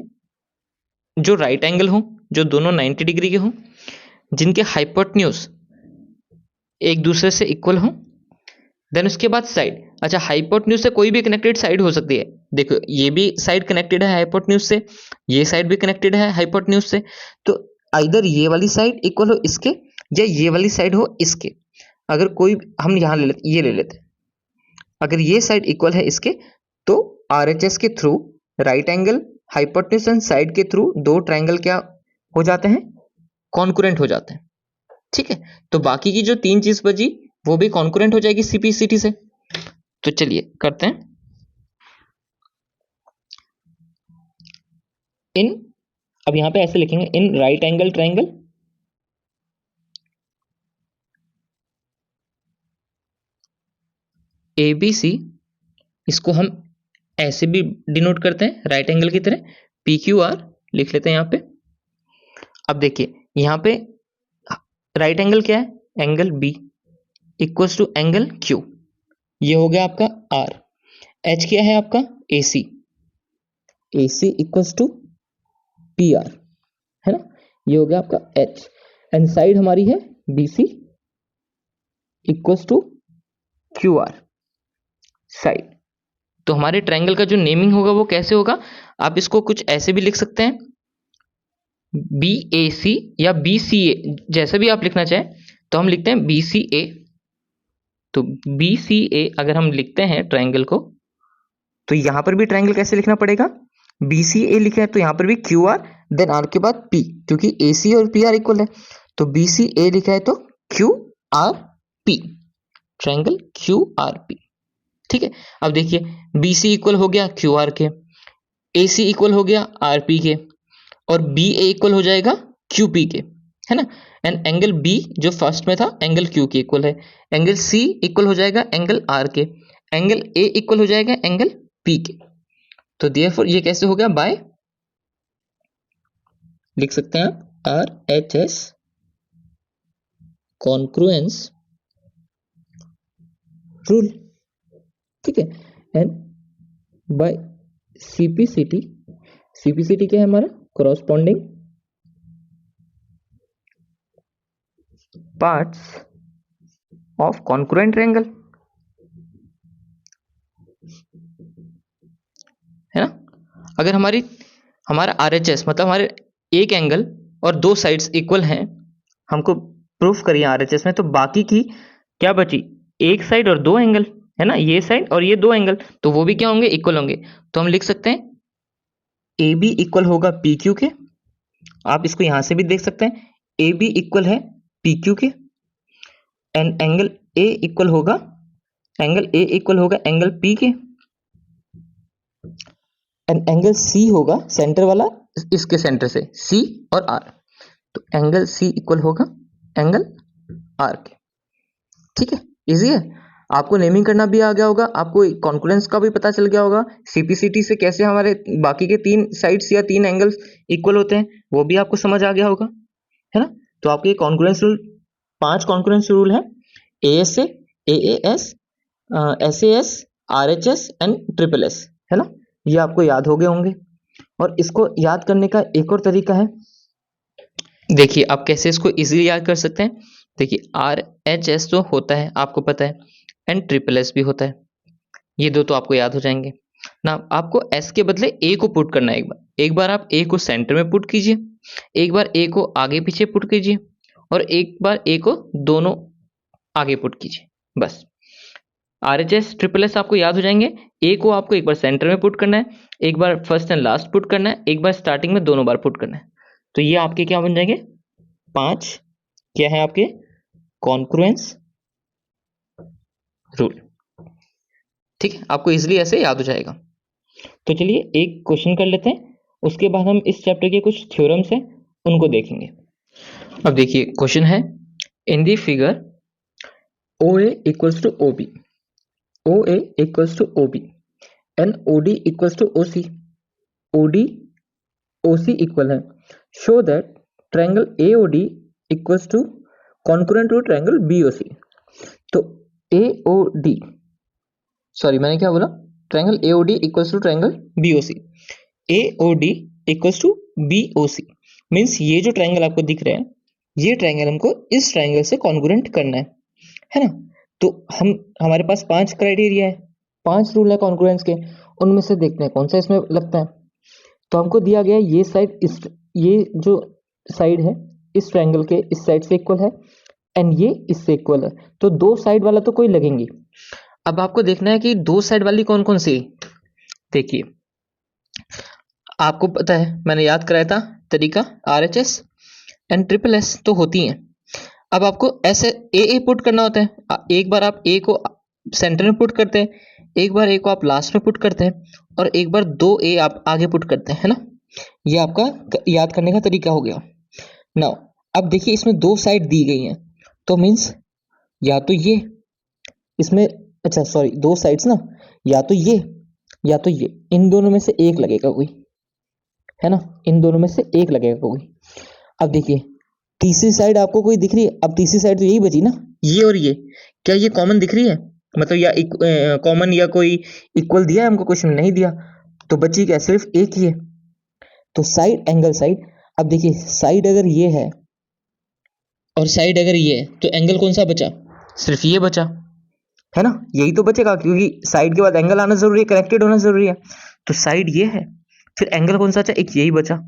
जो राइट एंगल हो, जो दोनों 90 डिग्री के हो, जिनके हाइपोटेन्यूज एक दूसरे से इक्वल हो, देन उसके बाद साइड। अच्छा, हाइपोटेन्यूज से कोई भी कनेक्टेड साइड हो सकती है, देखो ये भी साइड कनेक्टेड है हाइपोटेन्यूज से, ये साइड भी कनेक्टेड है हाइपोटेन्यूज से, तो आइदर ये वाली साइड इक्वल हो इसके या ये वाली साइड हो इसके। अगर कोई हम यहां ले लेते, ये ले लेते, अगर ये साइड इक्वल है इसके तो आरएचएस के through right angle hypotenuse and side के थ्रू दो ट्रायंगल क्या हो जाते हैं, कॉन्करेंट हो जाते हैं। ठीक है, तो बाकी की जो तीन चीज बची वो भी कॉन्करेंट हो जाएगी सीपीसीटी से। तो चलिए करते हैं, इन, अब यहां पे ऐसे लिखेंगे in right angle triangle ABC, इसको हम ऐसे भी डिनोट करते हैं राइट एंगल की तरह, पी क्यू आर लिख लेते हैं यहां पे। अब देखिए यहां पे राइट एंगल क्या है, angle B, equals to angle Q, ये हो गया आपका आर। एच क्या है आपका AC, AC equals to PR, है ना, ये हो गया आपका H। एंड साइड हमारी है BC equals to QR side. तो हमारे ट्रायंगल का जो नेमिंग होगा वो कैसे होगा, आप इसको कुछ ऐसे भी लिख सकते हैं, BAC या BCA, जैसा भी आप लिखना चाहें। तो हम लिखते हैं BCA। तो BCA अगर हम लिखते हैं ट्रायंगल को, तो यहां पर भी ट्रायंगल कैसे लिखना पड़ेगा, BCA लिखा है तो यहां पर भी QR देन R के बाद P, क्योंकि AC और PR इक्वल है। तो BCA लिखा है तो QRP, ट्रायंगल QRP। ठीक है, अब देखिए BC इक्वल हो गया QR के, AC इक्वल हो गया RP के, और BA इक्वल हो जाएगा QP के, है ना। एंड एंगल B जो फर्स्ट में था एंगल Q के इक्वल है, एंगल C इक्वल हो जाएगा एंगल R के, एंगल A इक्वल हो जाएगा एंगल P के। तो देयरफॉर ये कैसे हो गया, बाय लिख सकते हैं आप RHS कॉन्क्रुएंस रूल, ठीक है। एंड बाय CPCT, CPCT क्या है हमारा, corresponding parts of congruent triangle, है ना। अगर हमारा RHS मतलब हमारे एक एंगल और दो साइड्स इक्वल हैं, हमको प्रूफ करिए RHS में, तो बाकी की क्या बची, एक साइड और दो एंगल, है ना, ये साइड और ये दो एंगल, तो वो भी क्या होंगे, इक्वल होंगे। तो हम लिख सकते हैं AB इक्वल होगा PQ के, आप इसको यहां से भी देख सकते हैं, AB इक्वल है PQ के, एंड एंगल A इक्वल होगा एंगल P के, एंड एंगल C होगा सेंटर वाला, इसके सेंटर से C और R, तो एंगल C इक्वल होगा एंगल R के। ठीक है, इजी है, आपको नेमिंग करना भी आ गया होगा, आपको कॉन्क्रुएंस का भी पता चल गया होगा, CPCT से कैसे हमारे बाकी के तीन साइड्स या तीन एंगल्स इक्वल होते हैं वो भी आपको समझ आ गया होगा, है ना। तो आपके कॉन्क्रुएंस रूल 5 कॉन्क्रुएंस रूल है, ASA, AAS, SAS, RHS and SSS, है ना, ये आपको याद हो गए होंगे। और इसको याद करने का एक और तरीका है, देखिए आप कैसे इसको इजीली याद कर सकते हैं। देखिए RHS जो होता है आपको पता है, एंड SSS भी होता है, ये दो तो आपको याद हो जाएंगे ना। आपको S के बदले A को पुट करना है, एक बार आप A को सेंटर में पुट कीजिए, एक बार A को आगे पीछे पुट कीजिए, और एक बार A को दोनों आगे पुट कीजिए, बस। RHS SSS आपको याद हो जाएंगे, A को आपको एक बार सेंटर में पुट करना है, एक बार फर्स्ट एंड लास्ट पुट करना है, एक बार स्टार्टिंग में दोनों बार पुट करना है। तो ये आपके क्या बन जाएंगे, 5 क्या है आपके कॉन्क्रुएंस रूल। ठीक है, आपको इजीली ऐसे याद हो जाएगा। तो चलिए एक क्वेश्चन कर लेते हैं, उसके बाद हम इस चैप्टर के कुछ थ्योरम्स हैं उनको देखेंगे। अब देखिए क्वेश्चन है, in the figure OA equals to OB, OA equals to OB and OD equals to OC, OD OC equal है, show that triangle AOD equals to concurrent to triangle BOC। तो AOD, सॉरी मैंने क्या बोला, triangle AOD equals to triangle BOC, AOD equals to BOC means ये जो ट्रायंगल आपको दिख रहे हैं, ये ट्रायंगल हमको इस ट्रायंगल से कॉन्ग्रुएंट करना है ना। तो हमारे पास 5 क्राइटेरिया है, 5 रूल है कॉन्ग्रुएंस के, उनमें से देखते हैं कौन सा इसमें लगता है। तो हमको दिया गया ये साइड, ये जो साइड है इस ट्रायंगल के इस साइड से इक्वल है, एंड ये इससे इक्वल है, तो दो साइड वाला तो कोई लगेंगे। अब आपको देखना है कि दो साइड वाली कौन कौन सी। देखिए आपको पता है, मैंने याद कराया था तरीका, RHS एंड SSS तो होती हैं। अब आपको ऐसे A पुट करना होता है, एक बार आप A को सेंटर में पुट करते हैं, एक बार A को आप लास्ट में पुट करते हैं, और एक बार 2 A आप आगे पुट करते हैं, है ना। ये आपका याद करने का तरीका हो गया। नाउ अब देखिए इसमें दो साइड दी गई हैं, तो मीन्स या तो ये इसमें, अच्छा सॉरी दो साइड्स ना, या तो ये, इन दोनों में से एक लगेगा कोई, है ना, इन दोनों में से एक लगेगा कोई। अब देखिए तीसरी साइड आपको कोई दिख रही है, अब तीसरी साइड तो यही बची ना, ये और ये, क्या ये कॉमन दिख रही है? मतलब या कॉमन या कोई इक्वल दिया है हमको, क्वेश्चन नहीं दिया, तो बची क्या, सिर्फ एक ही है। तो साइड एंगल साइड, अब देखिए साइड अगर ये है और साइड अगर ये है तो एंगल कौन सा बचा, सिर्फ ये बचा, है ना, यही तो बचेगा, क्योंकि साइड के बाद एंगल आना जरूरी है, कनेक्टेड होना जरूरी है। तो साइड ये है, फिर एंगल कौन सा बचा, एक यही बचा,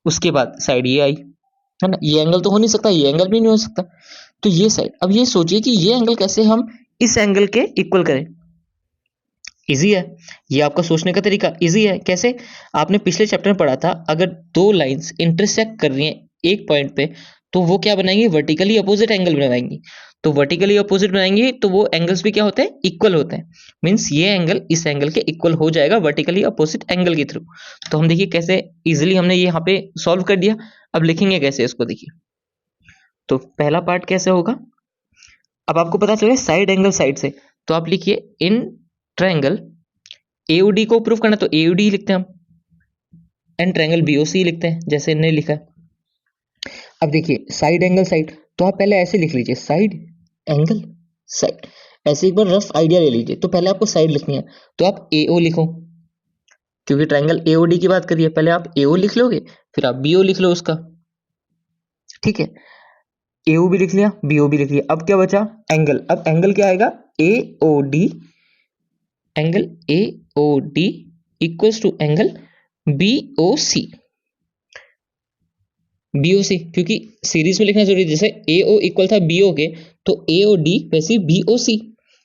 उसके बाद साइड ये आई, है ना, ये एंगल तो हो नहीं सकता, ये एंगल भी नहीं हो सकता, तो ये साइड। अब ये सोचिए कि ये एंगल कैसे हम इस एंगल के इक्वल करें। इजी है, ये आपका सोचने का तरीका इजी है। कैसे, आपने पिछले चैप्टर में पढ़ा था, अगर दो लाइंस इंटरसेक्ट कर रही हैं एक पॉइंट पे, तो वो क्या बनाएंगी, वर्टिकली अपोजिट एंगल बनाएंगी। तो वर्टिकली अपोजिट बनाएंगे तो वो एंगल्स भी क्या होते हैं, इक्वल होते हैं। मींस ये एंगल इस एंगल के इक्वल हो जाएगा वर्टिकली अपोजिट एंगल के थ्रू। तो हम देखिए कैसे इजिली हमने ये यहाँ पे सॉल्व कर दिया। अब लिखेंगे कैसे इसको, देखिए तो पहला पार्ट कैसे होगा, अब आपको पता चले साइड एंगल साइड से, तो आप लिखिए इन ट्रायंगल एओडी को प्रूव करना, तो एओडी लिखते हैं हम, एंड ट्रायंगल बीओसी लिखते हैं जैसे इन्हें लिखा है। अब देखिए साइड एंगल साइड, तो आप पहले ऐसे लिख लीजिए साइड एंगल साइड, ऐसे एक बार रफ आइडिया ले लीजिए। तो पहले आपको साइड लिखनी है, तो आप एओ लिखो, क्योंकि ट्रायंगल एओडी की बात करिए, पहले आप एओ लिख लोगे, फिर आप बीओ लिख लो उसका, ठीक है। एओ भी लिख लिया, बीओ भी लिख लिया, अब क्या बचा, एंगल। अब एंगल क्या आएगा, AOD, angle AOD equals to angle BOC, BOC, क्योंकि सीरीज में लिखना जरूरी है, जैसे एओ इक्वल था बीओ के, तो एओडी वैसे बीओसी,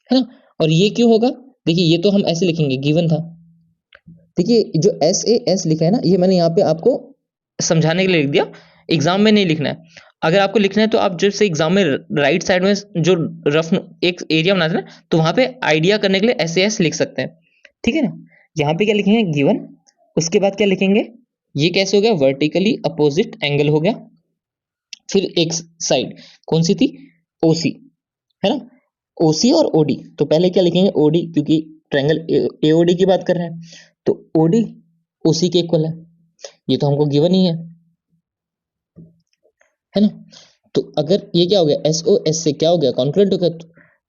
है ना। और ये क्यों होगा, देखिए ये तो हम ऐसे लिखेंगे, गिवन था। देखिए जो एस ए एस लिखा है ना, ये मैंने यहाँ पे आपको समझाने के लिए लिख दिया, एग्जाम में नहीं लिखना है। अगर आपको लिखना है तो आप जब से एग्जाम में राइट साइड में जो रफ एक एरिया बनाते हैं ना, तो वहां पे आइडिया करने के लिए एस ए एस लिख सकते हैं, ठीक है ना। यहाँ पे क्या लिखेंगे, गिवन, उसके बाद क्या लिखेंगे, ये कैसे हो गया, वर्टिकली अपोजिट एंगल हो गया, फिर एक साइड कौन सी थी, ओसी, है ना, ओसी और ओडी। तो पहले क्या लिखेंगे, ओडी, क्योंकि ट्रायंगल एओडी की बात कर रहे हैं, तो ओडी ओसी के इक्वल है, ये तो हमको गिवन ही है ना। तो अगर ये क्या हो गया, एस ओ एस से क्या हो गया, कॉन्क्रेंट हो गया,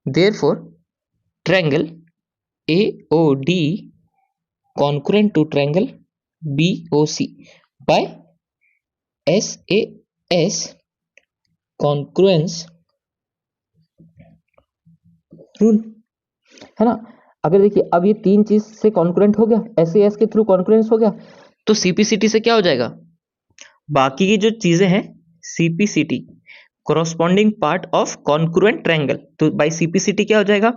therefore triangle A O D congruent to triangle B O C by S A S congruence rule, है ना। अगर देखिए अब ये तीन चीज से कॉन्क्रेंट हो गया, एस ए एस के थ्रू कॉन्क्रेंस हो गया, तो सीपीसीटी से क्या हो जाएगा, बाकी की जो चीजें हैं CPCT, corresponding part of congruent triangle, तो बाय सीपीसीटी क्या हो जाएगा,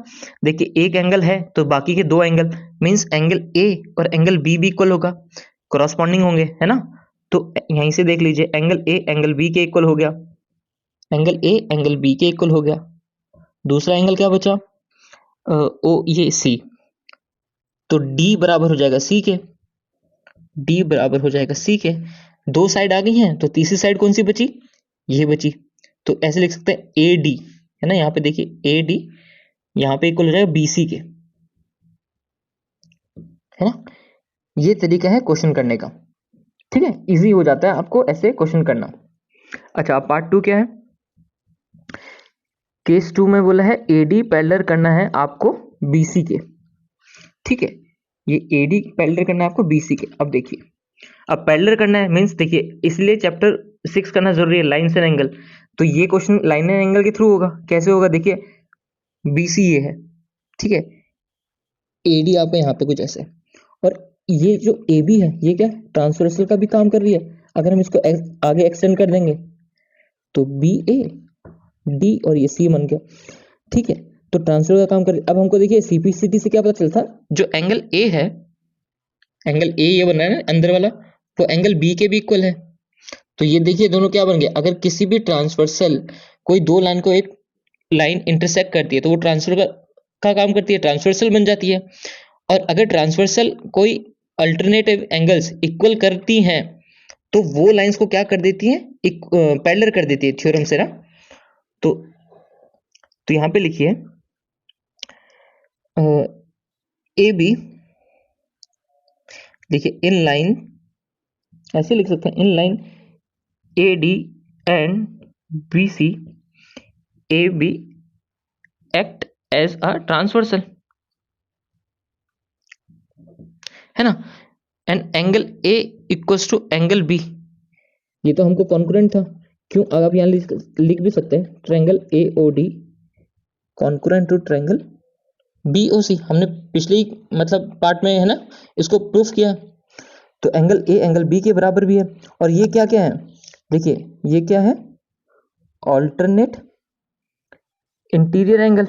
देखिए एक एंगल है तो बाकी के दो एंगल, मींस एंगल ए और एंगल बी भी इक्वल होगा, कॉरस्पॉन्डिंग होंगे, है ना। तो यहीं से देख लीजिए एंगल ए एंगल बी के इक्वल हो गया, एंगल ए एंगल बी के इक्वल हो गया, दूसरा एंगल क्या बचा, ओ ये सी, तो डी बराबर हो जाएगा सी के, डी बराबर हो जाएगा सी के, दो साइड आ गई हैं, तो तीसरी साइड कौन सी बची, ये बची, तो ऐसे लिख सकते हैं ए डी, है ना, यहाँ पे देखिए ए डी यहाँ पे इक्वल हो जाएगा बीसी के, है ना। ये तरीका है क्वेश्चन करने का, ठीक है, इजी हो जाता है आपको ऐसे क्वेश्चन करना। अच्छा अब पार्ट 2 क्या है, केस 2 में बोला है एडी पैरेलल करना है आपको बीसी के, ठीक है, ये एडी पैरेलल करना है आपको बीसी के। अब देखिए अब पैरेलल करना है मींस देखिए, इसलिए चैप्टर 6 करना जरूरी है, लाइन्स एंड एंगल। तो ये क्वेश्चन लाइन एंड एंगल के थ्रू होगा, कैसे होगा, देखिए बीसी ये है, ठीक है, एडी आपका यहाँ पे कुछ ऐसे, और ये जो ए बी है ये क्या ट्रांसवर्सल का भी काम कर रही है, अगर हम इसको आगे एक्सटेंड कर देंगे तो बी ए डी और ये सी बन गया, ठीक है। तो ट्रांसफर का काम कर, अब हमको देखिए सीपीसीटी से क्या पता चलता, जो एंगल ए है, एंगल ए ये बन रहा है ना अंदर वाला, वो एंगल बी के भी इक्वल है। तो ये देखिए दोनों क्या बन गए, अगर किसी भी ट्रांसवर्सल कोई दो लाइन को एक लाइन इंटरसेक्ट करती है तो वो ट्रांसफर का काम करती है, ट्रांसवर्सल बन जाती है। और अगर ट्रांसवर्सल कोई अल्टरनेटिव एंगल्स इक्वल करती हैं तो वो लाइंस को क्या कर देती हैं, पैरेलल कर देती है थ्योरम से ना। तो यहाँ पे लिखिए ए बी, देखिए इन लाइन ऐसे लिख सकते हैं, in line A D and B C, A B as a transversal, है ना। And angle A equals to angle B, ये तो हमको कॉन्करेंट था, क्यों। अब आप यहाँ लिख भी सकते हैं triangle A O D concurrent to triangle B O C. हमने पिछले मतलब पार्ट में, है ना, इसको प्रूफ किया। तो एंगल ए एंगल बी के बराबर भी है। और ये क्या क्या है, देखिए ये क्या है, ऑल्टरनेट इंटीरियर एंगल।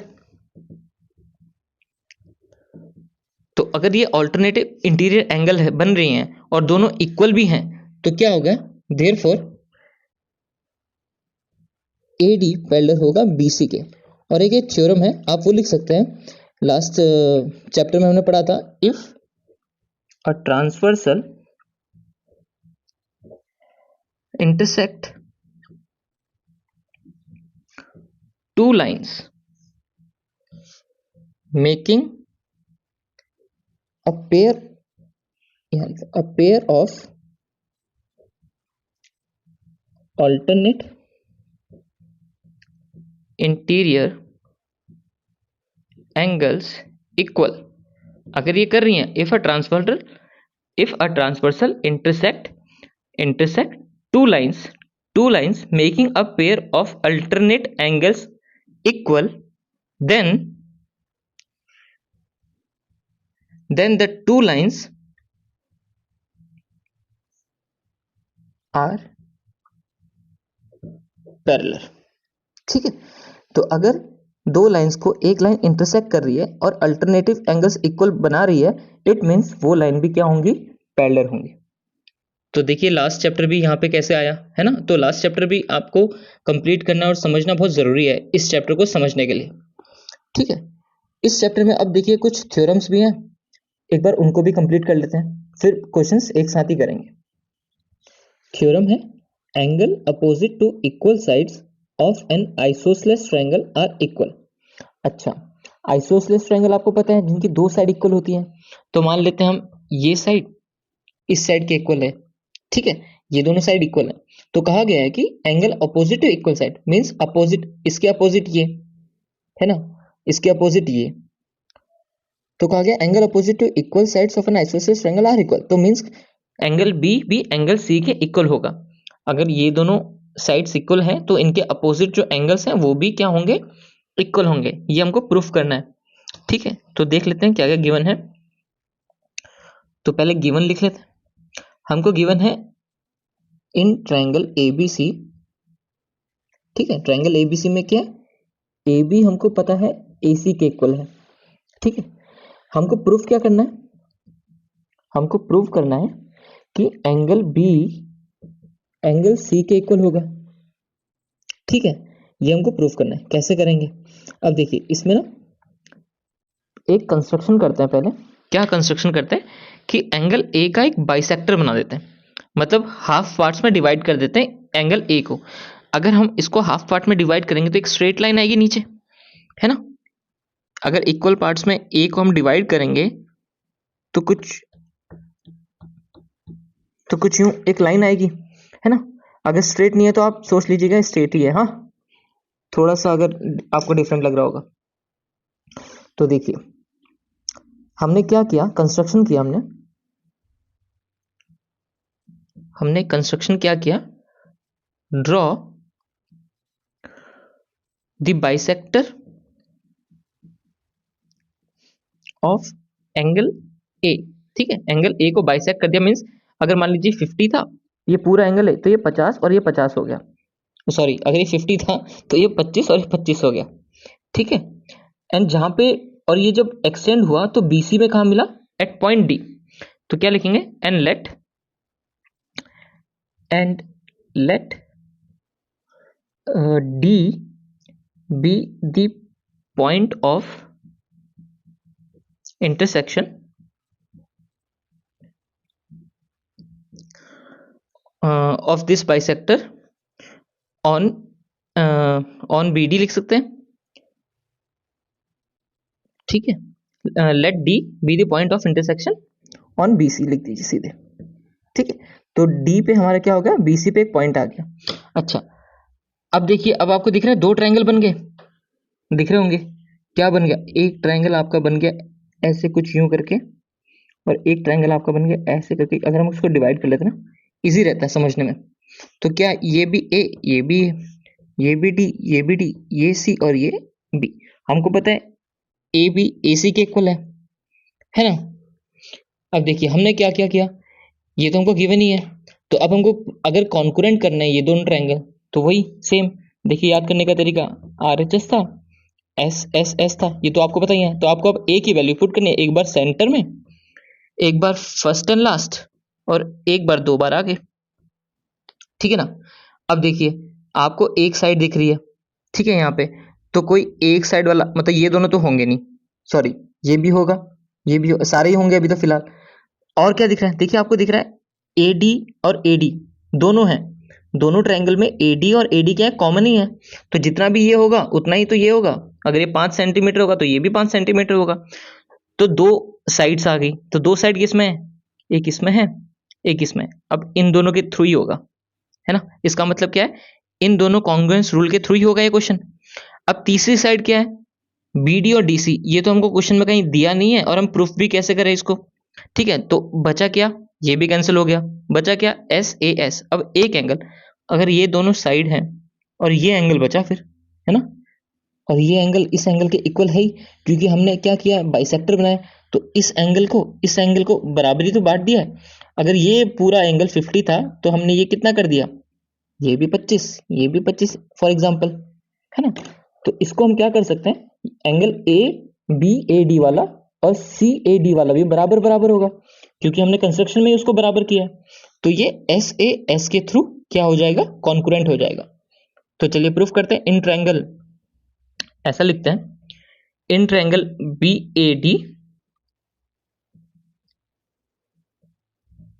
तो अगर ये ऑल्टरनेटिव इंटीरियर एंगल है, बन रही हैं और दोनों इक्वल भी हैं, तो क्या होगा, देयरफॉर एडी पैरेलल होगा बीसी के। और एक थ्योरम है, आप वो लिख सकते हैं, लास्ट चैप्टर में हमने पढ़ा था, if a transversal intersect two lines making a pair of alternate interior angles equal। अगर ये कर रही हैं, if a transversal intersect two lines making a pair of alternate angles equal, then the two lines are parallel। ठीक है, तो अगर दो लाइंस को एक लाइन इंटरसेक्ट कर रही है और अल्टरनेटिव एंगल्स इक्वल बना रही है, इट मींस वो लाइन भी क्या होंगी, पैरेलल होंगी। तो देखिए लास्ट चैप्टर भी यहाँ पे कैसे आया, है ना। तो लास्ट चैप्टर भी आपको कंप्लीट करना और समझना बहुत जरूरी है इस चैप्टर को समझने के लिए। ठीक है, इस चैप्टर में अब देखिए कुछ थ्योरम्स भी हैं, एक बार उनको भी कंप्लीट कर लेते हैं, फिर क्वेश्चंस एक साथ ही करेंगे। थ्योरम है, angle opposite to equal sides of an isosceles triangle are equal. अच्छा, आइसोसेलेस ट्रायंगल आपको पता है जिनकी दो साइड इक्वल होती हैं। तो मान लेते हैं हम ये साइड इस साइड के इक्वल है, ठीक है, ये दोनों साइड इक्वल है। तो कहा गया है कि angle opposite to equal side means opposite, इसके अपोजिट ये, है ना, इसके अपोजिट ये। तो कहा गया angle opposite to equal sides of an isosceles triangle are equal, तो मींस एंगल बी भी एंगल सी के इक्वल होगा। अगर ये दोनों साइड्स इक्वल हैं तो इनके अपोजिट जो एंगल्स हैं वो भी क्या होंगे, इक्वल होंगे। ये हमको प्रूफ करना है। ठीक है, तो देख लेते हैं क्या क्या गिवन है। तो पहले गिवन लिख लेते हैं। हमको गिवन है इन ट्रायंगल एबीसी, ठीक है, ट्रायंगल एबीसी में क्या, ए बी हमको पता है AC के इक्वल है। ठीक है, हमको प्रूफ क्या करना है, हमको प्रूफ करना है कि एंगल बी एंगल सी के इक्वल होगा। ठीक है, ये हमको प्रूफ करना है। कैसे करेंगे, अब देखिए इसमें ना एक कंस्ट्रक्शन करते हैं। पहले क्या कंस्ट्रक्शन करते हैं कि एंगल ए का एक बाइसेक्टर बना देते हैं, मतलब हाफ पार्ट्स में डिवाइड कर देते हैं एंगल ए को। अगर हम इसको हाफ पार्ट में डिवाइड करेंगे तो एक स्ट्रेट लाइन आएगी नीचे, है ना। अगर इक्वल पार्ट्स में ए को हम डिवाइड करेंगे तो कुछ यूं एक लाइन आएगी, है ना। अगर स्ट्रेट नहीं है तो आप सोच लीजिएगा स्ट्रेट ही है, हाँ, थोड़ा सा अगर आपको डिफरेंट लग रहा होगा। तो देखिए हमने क्या किया, कंस्ट्रक्शन किया, हमने कंस्ट्रक्शन क्या किया, draw the bisector of angle A. ठीक है, एंगल ए को बाइसेक्ट कर दिया, मींस अगर मान लीजिए 50 था, ये पूरा एंगल है तो ये 50 और ये 50 हो गया। सॉरी, अगर ये 50 था तो ये 25 और ये 25 हो गया। ठीक है, एंड जहां पे, और ये जब एक्सटेंड हुआ तो BC में कहा मिला, एट पॉइंट D। तो क्या लिखेंगे, and let D be the point of intersection of this bisector on BD लिख सकते हैं। ठीक है, late D be the point of intersection on BC लिख दीजिए सीधे। ठीक है, तो D पे हमारा क्या हो गया, BC पे एक पॉइंट आ गया। अच्छा, अब देखिए, अब आपको दिख रहा है दो ट्रायंगल बन गए, दिख रहे होंगे, क्या बन गया, एक ट्रायंगल आपका बन गया ऐसे कुछ यूं करके, और एक ट्रायंगल आपका बन गया ऐसे करके। अगर हम उसको डिवाइड कर लेते ना, इजी रहता है समझने में। तो क्या ये भी ए, ये भी ए, ये भी डी, ये भी डी, ये सी और ये बी। हमको पता है ए बी ए सी के इक्वल है ना। अब देखिए हमने क्या क्या किया, ये तो हमको गिवन ही है। तो अब हमको अगर कॉन्करेंट करना है ये दोनों ट्रायंगल, तो वही सेम, देखिए याद करने का तरीका, आर एच एस था, एस एस एस था, ये तो आपको पता ही है। तो आपको अब ए की वैल्यू पुट करनी है, एक बार सेंटर में, एक बार फर्स्ट एंड लास्ट, और एक बार दो बार आगे, ठीक है ना। अब देखिए आपको एक साइड दिख रही है, ठीक है, यहाँ पे तो कोई एक साइड वाला, मतलब ये दोनों तो होंगे नहीं, सॉरी, ये भी होगा, ये भी सारे ही होंगे अभी तो फिलहाल। और क्या दिख रहा है, देखिए आपको दिख रहा है AD और AD दोनों हैं, दोनों ट्रायंगल में AD और AD क्या है, कॉमन ही है। तो जितना भी ये होगा उतना ही तो ये होगा, अगर ये 5 सेंटीमीटर होगा तो ये भी 5 सेंटीमीटर होगा। तो दो साइड्स आ गई, तो दो साइड किसमें है, एक इसमें है, एक इसमें। अब इन दोनों के थ्रू ही होगा, है ना। इसका मतलब क्या है, इन दोनों कॉन्ग्रुएंस रूल के थ्रू ही होगा ये क्वेश्चन। अब तीसरी साइड क्या है, BD और DC, ये तो हमको क्वेश्चन में कहीं दिया नहीं है, और हम प्रूफ भी कैसे करें इसको, ठीक है। तो बचा क्या, ये भी कैंसिल हो गया, बचा क्या, SAS। अब एक एंगल, अगर ये दोनों साइड हैं और ये एंगल बचा फिर, है ना, और ये एंगल इस एंगल के इक्वल है ही, क्योंकि हमने क्या किया, बाइसेक्टर बनाया। तो इस एंगल को बराबरी तो बांट दिया है। अगर ये पूरा एंगल 50 था तो हमने ये कितना कर दिया, ये भी 25, ये भी 25 फॉर एग्जाम्पल, है ना। तो इसको हम क्या कर सकते हैं, एंगल ABAD वाला और CAD वाला भी बराबर बराबर होगा, क्योंकि हमने कंस्ट्रक्शन में ही उसको बराबर किया है। तो ये SAS के थ्रू क्या हो जाएगा, कॉन्करेंट हो जाएगा। तो चलिए प्रूफ करते हैं। इन ट्रायंगल, ऐसा लिखते हैं, in triangle BAD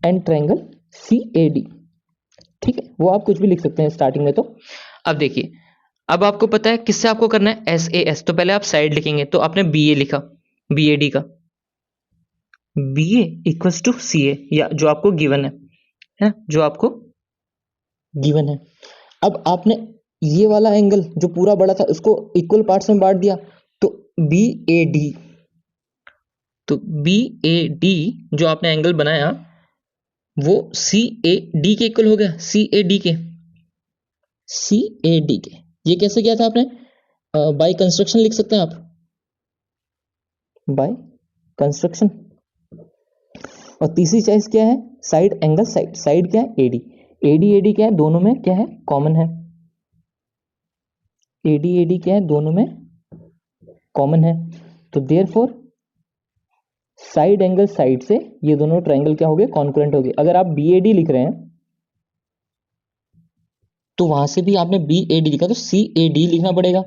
and triangle CAD, ठीक है, वो आप कुछ भी लिख सकते हैं स्टार्टिंग में। तो अब देखिए, अब आपको पता है किससे आपको करना है, SAS। तो पहले आप साइड लिखेंगे, तो आपने BA लिखा, BAD का BA इक्वल्स टू CA, या जो आपको गिवन है, जो आपको गिवन है। अब आपने ये वाला एंगल जो पूरा बड़ा था उसको इक्वल पार्ट्स में बांट दिया, तो BAD, तो BAD जो आपने एंगल बनाया वो CAD के इक्वल हो गया, CAD के। ये कैसे किया था आपने, बाय कंस्ट्रक्शन लिख सकते हैं आप, बाय कंस्ट्रक्शन। और तीसरी चॉइस क्या है, साइड एंगल साइड, साइड क्या है, AD क्या है, दोनों में क्या है, कॉमन है, AD क्या है, दोनों में कॉमन है। तो देयरफॉर साइड एंगल साइड से ये दोनों ट्रायंगल क्या हो गए, कॉन्करेंट हो गए। अगर आप BAD लिख रहे हैं तो वहां से भी आपने BAD लिखा तो CAD लिखना पड़ेगा,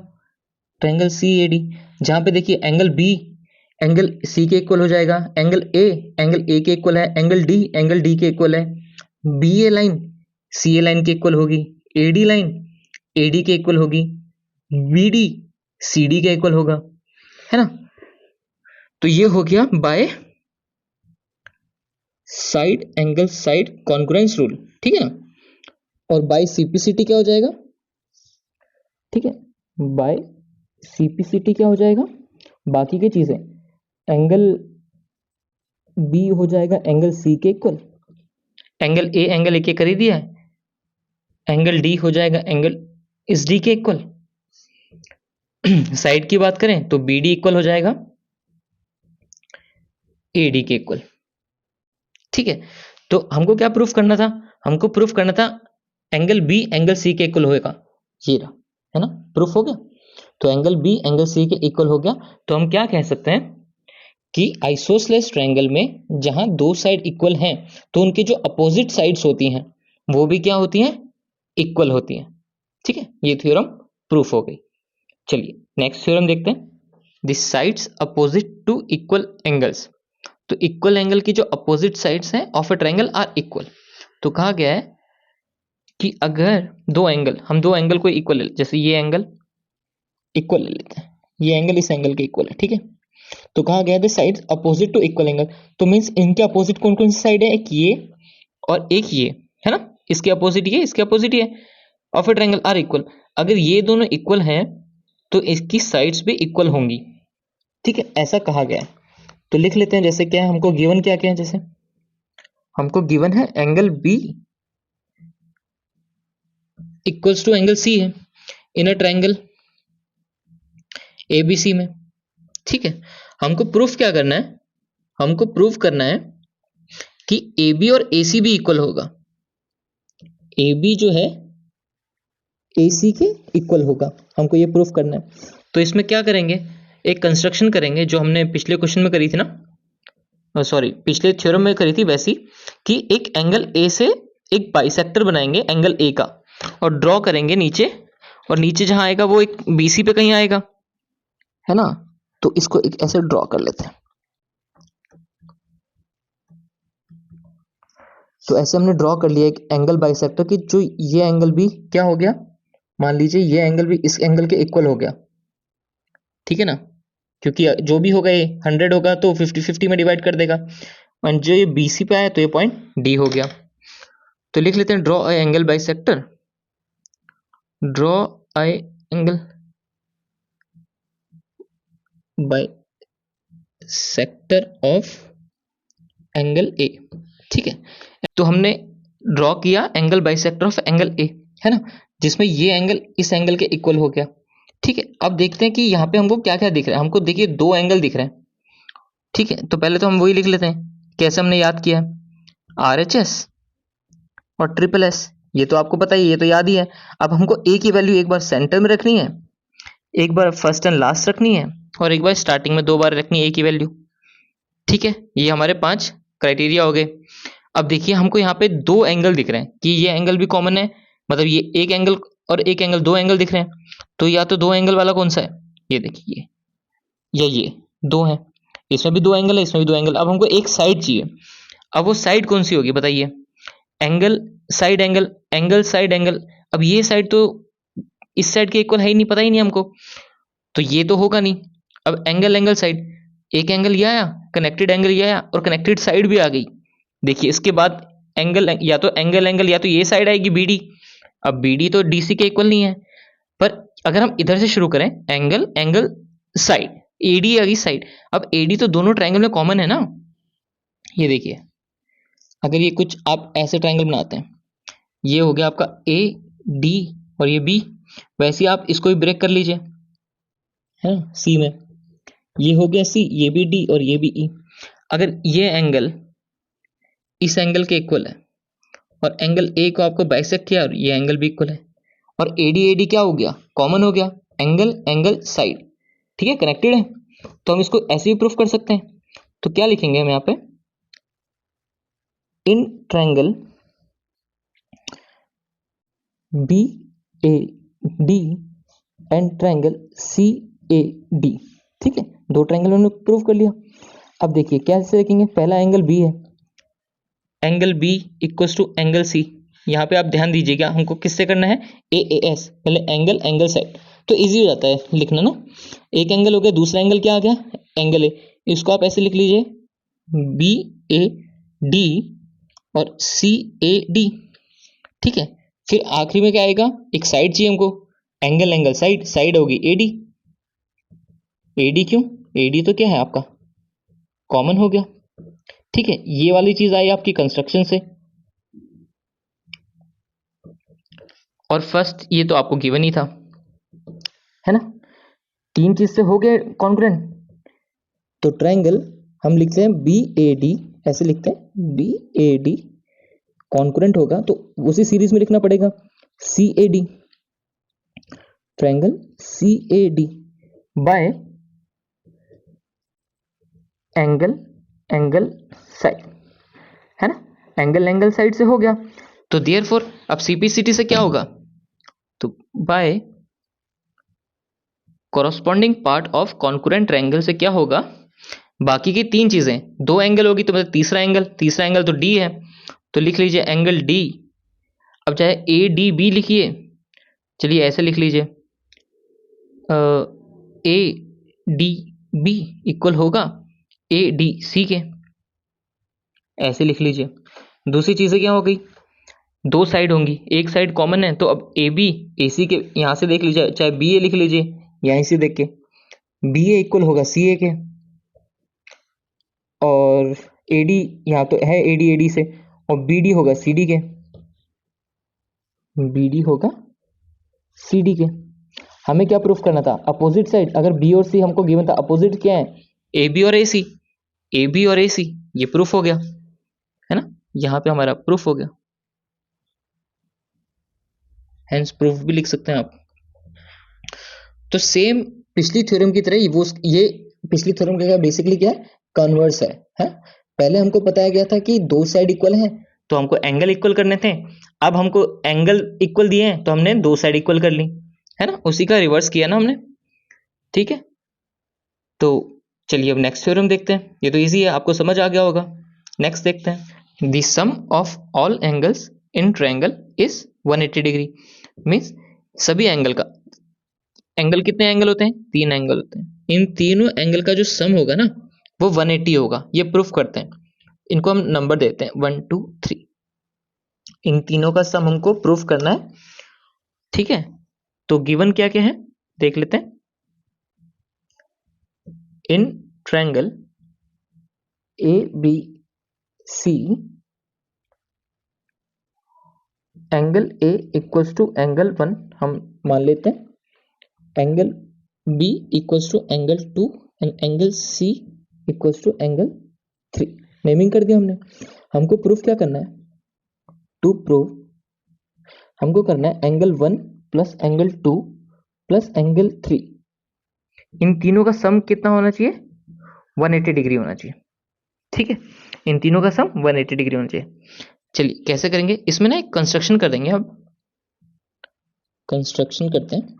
ट्रायंगल CAD। जहां पे देखिए एंगल B एंगल C के इक्वल हो जाएगा, एंगल A के इक्वल है, एंगल D के इक्वल है, BA लाइन CA लाइन के इक्वल होगी, AD लाइन AD के इक्वल होगी, BD CD के इक्वल होगा, है ना। तो ये हो गया by side angle side congruence rule, ठीक है ना। और बाय CPCT क्या हो जाएगा, ठीक है, बाय CPCT क्या हो जाएगा, बाकी की चीजें, एंगल B हो जाएगा एंगल C के इक्वल, एंगल A के कर ही दिया है, एंगल D हो जाएगा एंगल इस D के इक्वल। साइड की बात करें तो BD इक्वल हो जाएगा AD के इक्वल, ठीक है। तो हमको क्या प्रूफ करना था, हमको प्रूफ करना था एंगल B एंगल C के इक्वल होएगा, ये रहा, है ना, प्रूफ हो गया। तो एंगल B एंगल C के इक्वल हो गया। तो हम क्या कह सकते हैं कि आइसोसेलेस ट्रायंगल में जहां दो साइड इक्वल हैं तो उनके जो अपोजिट साइड्स होती हैं वो भी क्या होती हैं, इक्वल होती हैं, ठीक है। ये थ्योरम प्रूफ हो गई। चलिए नेक्स्ट थ्योरम देखते हैं, the sides opposite to equal angles. तो इक्वल एंगल की जो अपोजिट साइड्स हैं of a triangle are equal. तो कहा गया है कि अगर दो एंगल, हम दो एंगल को इक्वल ले, जैसे ये एंगल इक्वल ले लेते हैं, ये एंगल इस एंगल के इक्वल है, ठीक है। तो कहा गया the sides opposite to equal angle, तो मींस इनके अपोजिट कौन कौन सी साइड है, एक ये और एक ये, है ना। इसके अपोजिट ये, इसके अपोजिट ये, of a triangle are equal. अगर ये दोनों इक्वल हैं तो इसकी साइड्स भी इक्वल होंगी, ठीक है, ऐसा कहा गया है। तो लिख लेते हैं, जैसे क्या है हमको गिवन, क्या क्या है, जैसे हमको गिवन है angle B equals to angle C है इन अ ट्रायंगल एबीसी में। ठीक है, हमको प्रूफ क्या करना है, हमको प्रूफ करना है कि AB और AC भी इक्वल होगा। AB जो है AC के इक्वल होगा, हमको ये प्रूफ करना है। तो इसमें क्या करेंगे, एक कंस्ट्रक्शन करेंगे जो हमने पिछले क्वेश्चन में करी थी ना, सॉरी पिछले थ्योरम में करी थी वैसी, कि एक एंगल A से एक बाइसेक्टर बनाएंगे एंगल A का और ड्रॉ करेंगे नीचे, और नीचे जहां आएगा वो एक BC पे कहीं आएगा, है ना। तो इसको एक ऐसे ड्रॉ कर लेते हैं। तो ऐसे हमने ड्रॉ कर लिया एक एंगल बाइसेक्टर कि जो ये एंगल भी क्या हो गया, मान लीजिए ये एंगल भी इस एंगल के इक्वल हो गया, ठीक है ना, क्योंकि जो भी होगा ये 100 होगा तो 50-50 में डिवाइड कर देगा, और जो ये BC पे आया तो ये पॉइंट D हो गया। तो लिख लेते हैं draw a angle bisector, draw a angle bisector of angle A। ठीक है, तो हमने ड्रॉ किया angle bisector of angle A, है ना, जिसमें ये एंगल इस एंगल के इक्वल हो गया। ठीक है, अब देखते हैं कि यहाँ पे हमको क्या क्या दिख रहा है। हमको देखिए दो एंगल दिख रहे हैं। ठीक है, तो पहले तो हम वही लिख लेते हैं, कैसे हमने याद किया, RHS और ट्रिपल एस, ये तो आपको पता ही, ये तो याद ही है। अब हमको ए की वैल्यू एक बार सेंटर में रखनी है, एक बार फर्स्ट एंड लास्ट रखनी है, और एक बार स्टार्टिंग में 2 बार रखनी है ए की वैल्यू। ठीक है, ये हमारे 5 क्राइटेरिया हो गए। अब देखिए हमको यहाँ पे 2 एंगल दिख रहे हैं कि ये एंगल भी कॉमन है, मतलब ये एक एंगल और एक एंगल, 2 एंगल दिख रहे हैं। तो या तो 2 एंगल वाला कौन सा है, ये देखिए, ये 2 है, इसमें भी 2 एंगल है, इसमें भी 2 एंगल। अब हमको एक साइड चाहिए, अब वो साइड कौन सी होगी बताइए, angle side angle, angle side angle. अब ये साइड तो इस साइड के इक्वल है ही नहीं, पता ही नहीं हमको, तो ये तो होगा नहीं। अब एंगल एंगल साइड, एक एंगल ये आया, कनेक्टेड एंगल ये आया, और कनेक्टेड साइड भी आ गई। देखिए इसके बाद एंगल, या तो एंगल एंगल, या तो ये साइड आएगी BD। अब BD तो DC के इक्वल नहीं है, पर अगर हम इधर से शुरू करें, एंगल एंगल साइड, AD आ गई साइड। अब AD तो दोनों ट्रायंगल में कॉमन है ना, ये देखिए, अगर ये कुछ आप ऐसे ट्रायंगल बनाते हैं, ये हो गया आपका AD और ये B, वैसे ही आप इसको भी ब्रेक कर लीजिए, है ना, C में, ये हो गया C, ये भी D और ये भी E। अगर ये एंगल इस एंगल के इक्वल है, और एंगल A को आपको बाइसेक्ट किया, और ये एंगल भी इक्वल है, और AD AD क्या हो गया, कॉमन हो गया, एंगल एंगल साइड, ठीक है, कनेक्टेड है। तो हम इसको ऐसे भी प्रूफ कर सकते हैं। तो क्या लिखेंगे हम यहाँ पे, in triangle BAD and triangle CAD। ठीक है, 2 ट्रायंगल हमने प्रूव कर लिया। अब देखिए कैसे लिखेंगे, पहला एंगल B है, angle B equals to angle C। यहाँ पे आप ध्यान दीजिएगा, हमको किससे करना है, AAS, पहले एंगल एंगल साइड, तो इजी हो जाता है लिखना ना। एक एंगल हो गया, दूसरा एंगल क्या आ गया, एंगल A। इसको आप ऐसे लिख लीजिए, BAD और CAD। ठीक है, फिर आखिरी में क्या आएगा, एक साइड चाहिए हमको, एंगल एंगल साइड, साइड होगी AD। AD क्यों, AD तो क्या है आपका कॉमन हो गया। ठीक है, ये वाली चीज आई आपकी कंस्ट्रक्शन से, और फर्स्ट ये तो आपको गिवन ही था, है ना। 3 चीज से हो गए कॉन्ग्रुएंट। तो ट्रायंगल हम लिखते हैं BAD, ऐसे लिखते हैं BAD, कॉन्ग्रुएंट होगा तो उसी सीरीज में लिखना पड़ेगा CAD, triangle CAD bye angle angle side, है ना, एंगल एंगल साइड से हो गया। तो देयरफॉर अब CPCT से क्या होगा, तो by corresponding part of concurrent triangle से क्या होगा, बाकी की 3 चीजें, 2 एंगल होगी तो मतलब तीसरा एंगल तो D है, तो लिख लीजिए एंगल D। अब चाहे ADB लिखिए, चलिए ऐसे लिख लीजिए, ADB इक्वल होगा ADC के, ऐसे लिख लीजिए। दूसरी चीजें क्या हो गई, 2 साइड होंगी, एक साइड कॉमन है, तो अब AB AC के यहाँ से देख लीजिए, चाहे BA लिख लीजिए यहीं से देख के, बी ए इक्वल होगा सी ए के, और ए डी यहाँ तो है ए डी से, और बी डी होगा सी डी के, बी डी होगा सी डी के। हमें क्या प्रूफ करना था? Opposite side. अगर बी और सी हमको गिवन था, अपोजिट क्या है? ए बी और ए सी, ए बी और ए सी, ये प्रूफ हो गया है ना, यहां पे हमारा प्रूफ हो गया, हेंस प्रूफ भी लिख सकते हैं आप। तो सेम पिछली थ्योरम की तरह ये पिछली थ्योरम का बेसिकली क्या है? कन्वर्स है? पहले हमको बताया गया था कि दो साइड इक्वल हैं तो हमको एंगल इक्वल करने थे, अब हमको एंगल इक्वल दिए हैं तो हमने दो साइड इक्वल कर ली, है ना, उसी का रिवर्स किया ना हमने, ठीक है। तो चलिए अब नेक्स्ट थ्योरम देखते हैं, ये तो इजी है, आपको समझ आ गया होगा। नेक्स्ट देखते हैं, the sum of all angles in triangle is 180 degree. Means सभी एंगल का, एंगल कितने एंगल होते हैं? 3 एंगल होते हैं, इन तीनों एंगल का जो सम होगा ना वो 180 होगा, ये प्रूफ करते हैं। इनको हम नंबर देते हैं 1 2 3, इन तीनों का सम हमको प्रूफ करना है, ठीक है। तो गिवन क्या क्या है देख लेते हैं। In triangle A B C, angle A equals to angle 1 हम मान लेते हैं, angle B equals to angle 2 and angle C equals to angle 3। Naming कर दिया हमने। हमको प्रूफ क्या करना है? टू प्रूव हमको करना है angle 1 plus angle 2 plus angle 3, इन तीनों का सम कितना होना चाहिए? 180 डिग्री होना चाहिए, ठीक है। इन तीनों का सम 180 डिग्री होना चाहिए। चलिए कैसे करेंगे, इसमें ना एक कंस्ट्रक्शन कर देंगे। अब कंस्ट्रक्शन करते हैं,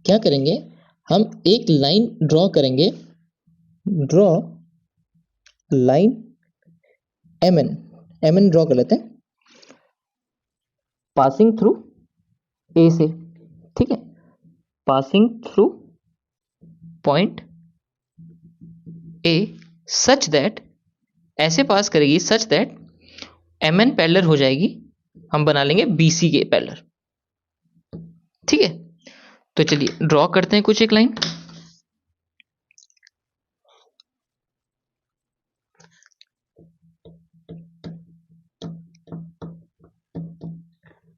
क्या करेंगे, हम एक लाइन ड्रॉ करेंगे, draw line M N draw कर लेते हैं, पासिंग थ्रू ए से, ठीक है, passing through point A such that, ऐसे पास करेगी such that M N parallel हो जाएगी, हम बना लेंगे बी सी के पैरेलल, ठीक है। तो चलिए ड्रॉ करते हैं कुछ एक लाइन,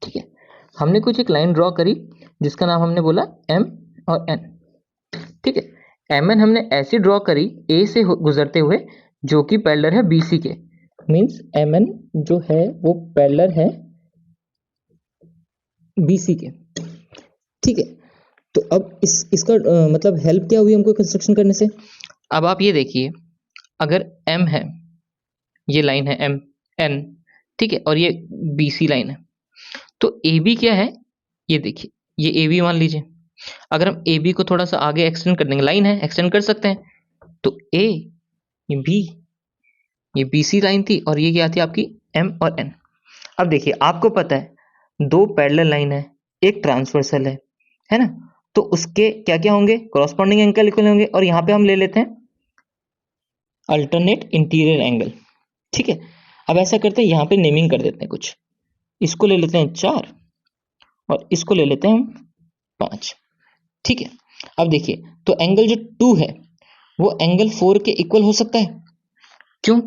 ठीक है। हमने कुछ एक लाइन ड्रॉ करी जिसका नाम हमने बोला एम और एन, ठीक है। एम एन हमने ऐसी ड्रॉ करी ए से गुजरते हुए जो कि पैरेलल है बी सी के, मीन्स एम एन जो है वो पैरेलल है बी सी के, ठीक है। तो अब इसका मतलब हेल्प क्या हुई हमको कंस्ट्रक्शन करने से? अब आप ये देखिए, अगर एम है, ये लाइन है एम एन, ठीक है, और ये बी सी लाइन है, तो ए बी क्या है, ये देखिए, ये ए बी मान लीजिए। अगर हम ए बी को थोड़ा सा आगे एक्सटेंड कर देंगे, लाइन है एक्सटेंड कर सकते हैं, तो ए, ये बी, ये बी सी लाइन थी, और ये क्या थी आपकी एम और एन। अब देखिए आपको पता है दो पैरेलल लाइन है, एक ट्रांसवर्सल है ना, तो उसके क्या क्या होंगे? कॉरस्पॉन्डिंग एंगल इक्वल होंगे, और यहाँ पे हम ले लेते हैं अल्टरनेट इंटीरियर एंगल, ठीक है। अब ऐसा करते हैं, यहाँ पे नेमिंग कर देते हैं कुछ, इसको ले लेते हैं 4 और इसको ले लेते हैं हम 5, ठीक है। अब देखिए, तो एंगल जो 2 है वो एंगल 4 के इक्वल हो सकता है, क्यों?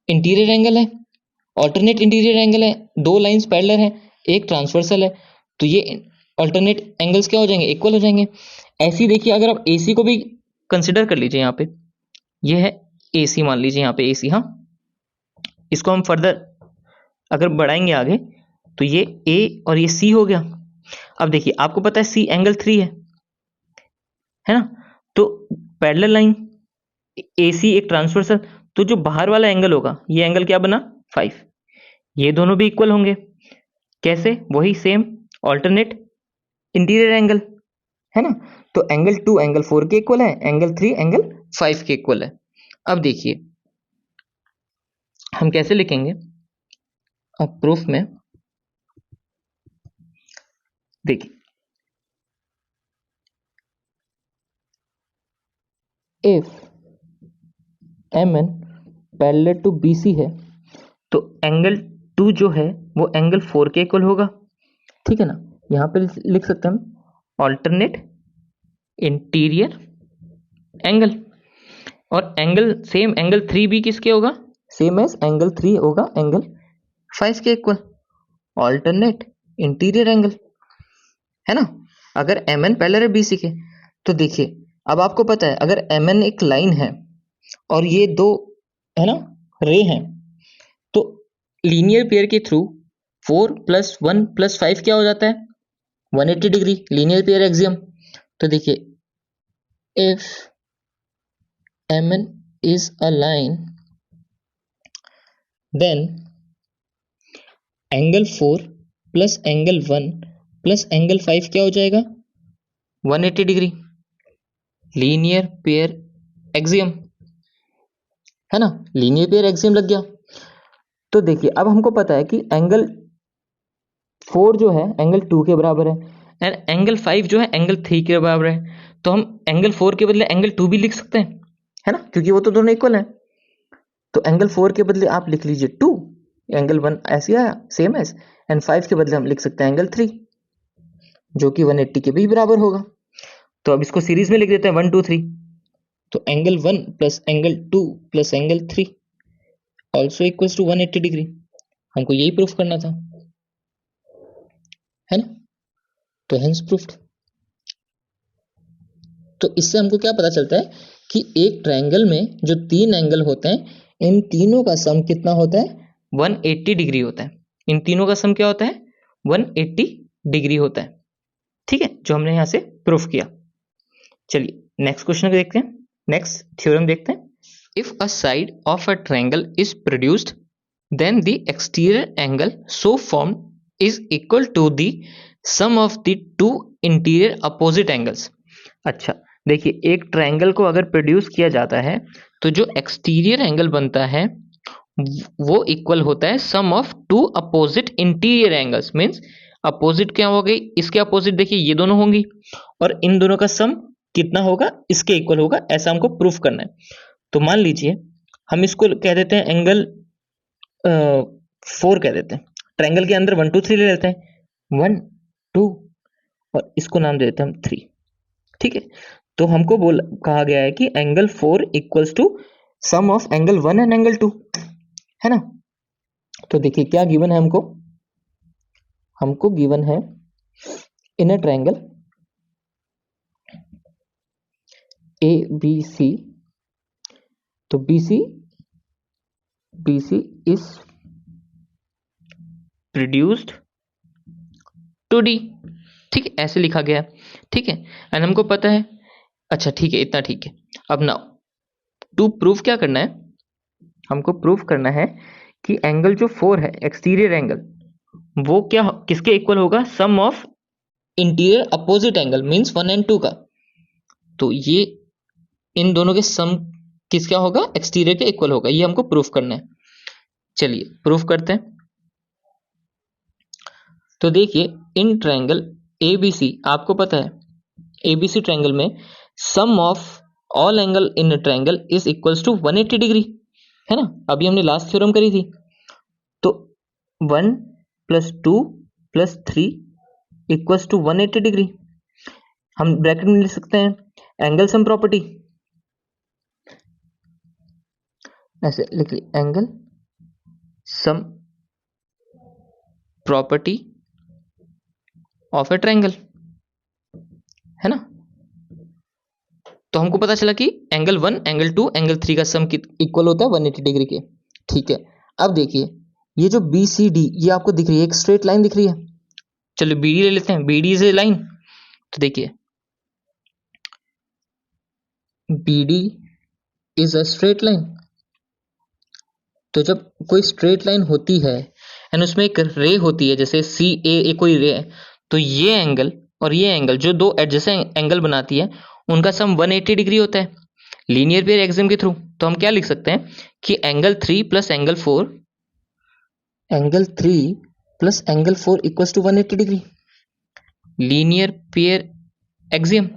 इंटीरियर एंगल है, ऑल्टरनेट इंटीरियर एंगल है, दो लाइंस पैरेलल है, एक ट्रांसवर्सल है, तो ये ऑल्टरनेट एंगल्स क्या हो जाएंगे? इक्वल हो जाएंगे। ऐसी देखिए, अगर आप एसी को भी कंसिडर कर लीजिए, यहाँ पे ये है एसी, मान लीजिए यहाँ पे एसी, हाँ, इसको हम फर्दर अगर बढ़ाएंगे आगे तो ये ए और ये सी हो गया। अब देखिए आपको पता है सी एंगल 3 है ना, तो पैरेलल लाइन ए सी एक ट्रांसवर्सल, तो जो बाहर वाला एंगल होगा ये एंगल क्या बना? 5, ये दोनों भी इक्वल होंगे, कैसे? वही सेम ऑल्टरनेट इंटीरियर एंगल, है ना। तो एंगल 2 एंगल 4 के इक्वल है, एंगल 3 एंगल 5 के इक्वल है। अब देखिए हम कैसे लिखेंगे, अब प्रूफ में देखिए, if M N parallel to B C है तो एंगल 2 जो है वो एंगल 4 के इक्वल होगा, ठीक है ना। यहाँ पे लिख सकते हैं हम ऑल्टरनेट इंटीरियर एंगल। और एंगल सेम एंगल 3 भी किसके होगा, सेम एज एंगल 3 होगा एंगल 5 के इक्वल, ऑल्टरनेट इंटीरियर एंगल, है ना। अगर एम एन पैरेलल है बीसी के, तो देखिए अब आपको पता है अगर एम एन एक लाइन है और ये दो, है ना, रे हैं, तो लीनियर पेयर के थ्रू 4 + 1 + 5 क्या हो जाता है, 180 डिग्री, लीनियर पेयर एक्सियम। तो देखिए if M N is a line then angle 4 + angle 1 + angle 5 क्या हो जाएगा, 180 डिग्री, लीनियर पेयर एक्सियम, है ना, लीनियर पेयर एक्सियम लग गया। तो देखिए अब हमको पता है कि एंगल 4 जो है एंगल 2 के बराबर है एंड एंगल 5 जो है एंगल 3 के बराबर है। तो हम एंगल 4 के बदले एंगल 2 भी लिख सकते हैं, है ना, क्योंकि वो तो दोनों इक्वल हैं। तो एंगल 4 के बदले आप लिख लीजिए 2, एंगल 1 ऐसे आया सेम एज, एंड 5 के बदले हम लिख सकते हैं एंगल 3 जो कि 180 के भी बराबर होगा। तो अब इसको सीरीज में लिख देते हैं 1 2 3। तो angle 1 + angle 2 + angle 3 also equals to 180 degree. हमको यही प्रूफ करना था, है ना, तो हेंस प्रूफ्ड। तो इससे हमको क्या पता चलता है कि एक ट्रायंगल में जो 3 एंगल होते हैं इन तीनों का सम कितना होता है, 180 डिग्री होता है। इन तीनों का सम क्या होता है, 180 डिग्री होता है। ठीक है, जो हमने यहां से प्रूफ किया। चलिए नेक्स्ट क्वेश्चन को देखते हैं, नेक्स्ट थ्योरम देखते हैं। If a side of a triangle is produced then the exterior angle so formed is equal to the sum of the two interior opposite angles। अच्छा देखिए एक ट्रायंगल को अगर प्रोड्यूस किया जाता है तो जो एक्सटीरियर एंगल बनता है वो इक्वल होता है sum of two opposite interior angles. Means opposite क्या हो गई, इसके अपोजिट देखिए ये दोनों होंगी और इन दोनों का सम कितना होगा, इसके इक्वल होगा, ऐसा हमको प्रूफ करना है। तो मान लीजिए हम इसको कह देते हैं एंगल 4 कह देते हैं, ट्रायंगल के अंदर 1 2 3 ले लेते हैं, 1 2 और इसको नाम दे देते हैं हम 3। ठीक है, तो हमको कहा गया है कि angle 4 equals to sum of angle 1 and angle 2, है ना। तो देखिए क्या गिवन है हमको गिवन है in a triangle A B C, तो BC is produced to D. ठीक है, ऐसे लिखा गया है। ठीक है, एंड हमको पता है, अच्छा ठीक है इतना ठीक है। अब ना टू प्रूफ क्या करना है, हमको प्रूफ करना है कि एंगल जो 4 है एक्सटीरियर एंगल वो क्या किसके इक्वल होगा, sum of interior opposite angle means 1 and 2 का। तो ये इन दोनों के सम किसका होगा, एक्सटीरियर के इक्वल होगा, ये हमको प्रूफ करना है। चलिए प्रूफ करते हैं। तो देखिए इन ट्रायंगल ABC आपको पता है ABC ट्रायंगल में sum of all angle in triangle is equals to 180 degree, है ना, अभी हमने लास्ट थ्योरम करी थी। तो 1 + 2 + 3 इक्वल्स टू 180 डिग्री। हम ब्रैकेट में लिख सकते हैं एंगल सम प्रॉपर्टी, ऐसे लिख ली angle sum property of a triangle, है ना। तो हमको पता चला कि एंगल 1 एंगल 2 एंगल 3 का सम इक्वल होता है 180 डिग्री के। ठीक है, अब देखिए ये जो BCD ये आपको दिख रही है, एक स्ट्रेट लाइन दिख रही है। चलो BD ले लेते हैं, BD इज ए लाइन। तो देखिए BD is a straight line. तो जब कोई स्ट्रेट लाइन होती है एंड उसमें एक रे होती है, जैसे CA कोई रे है, तो ये एंगल और ये एंगल जो दो एडजेसेंट एंगल बनाती है उनका सम 180 डिग्री होता है लीनियर पेयर एक्सियम के थ्रू। तो हम क्या लिख सकते हैं कि angle 3 + angle 4 equals to 180 degree, linear pair axiom,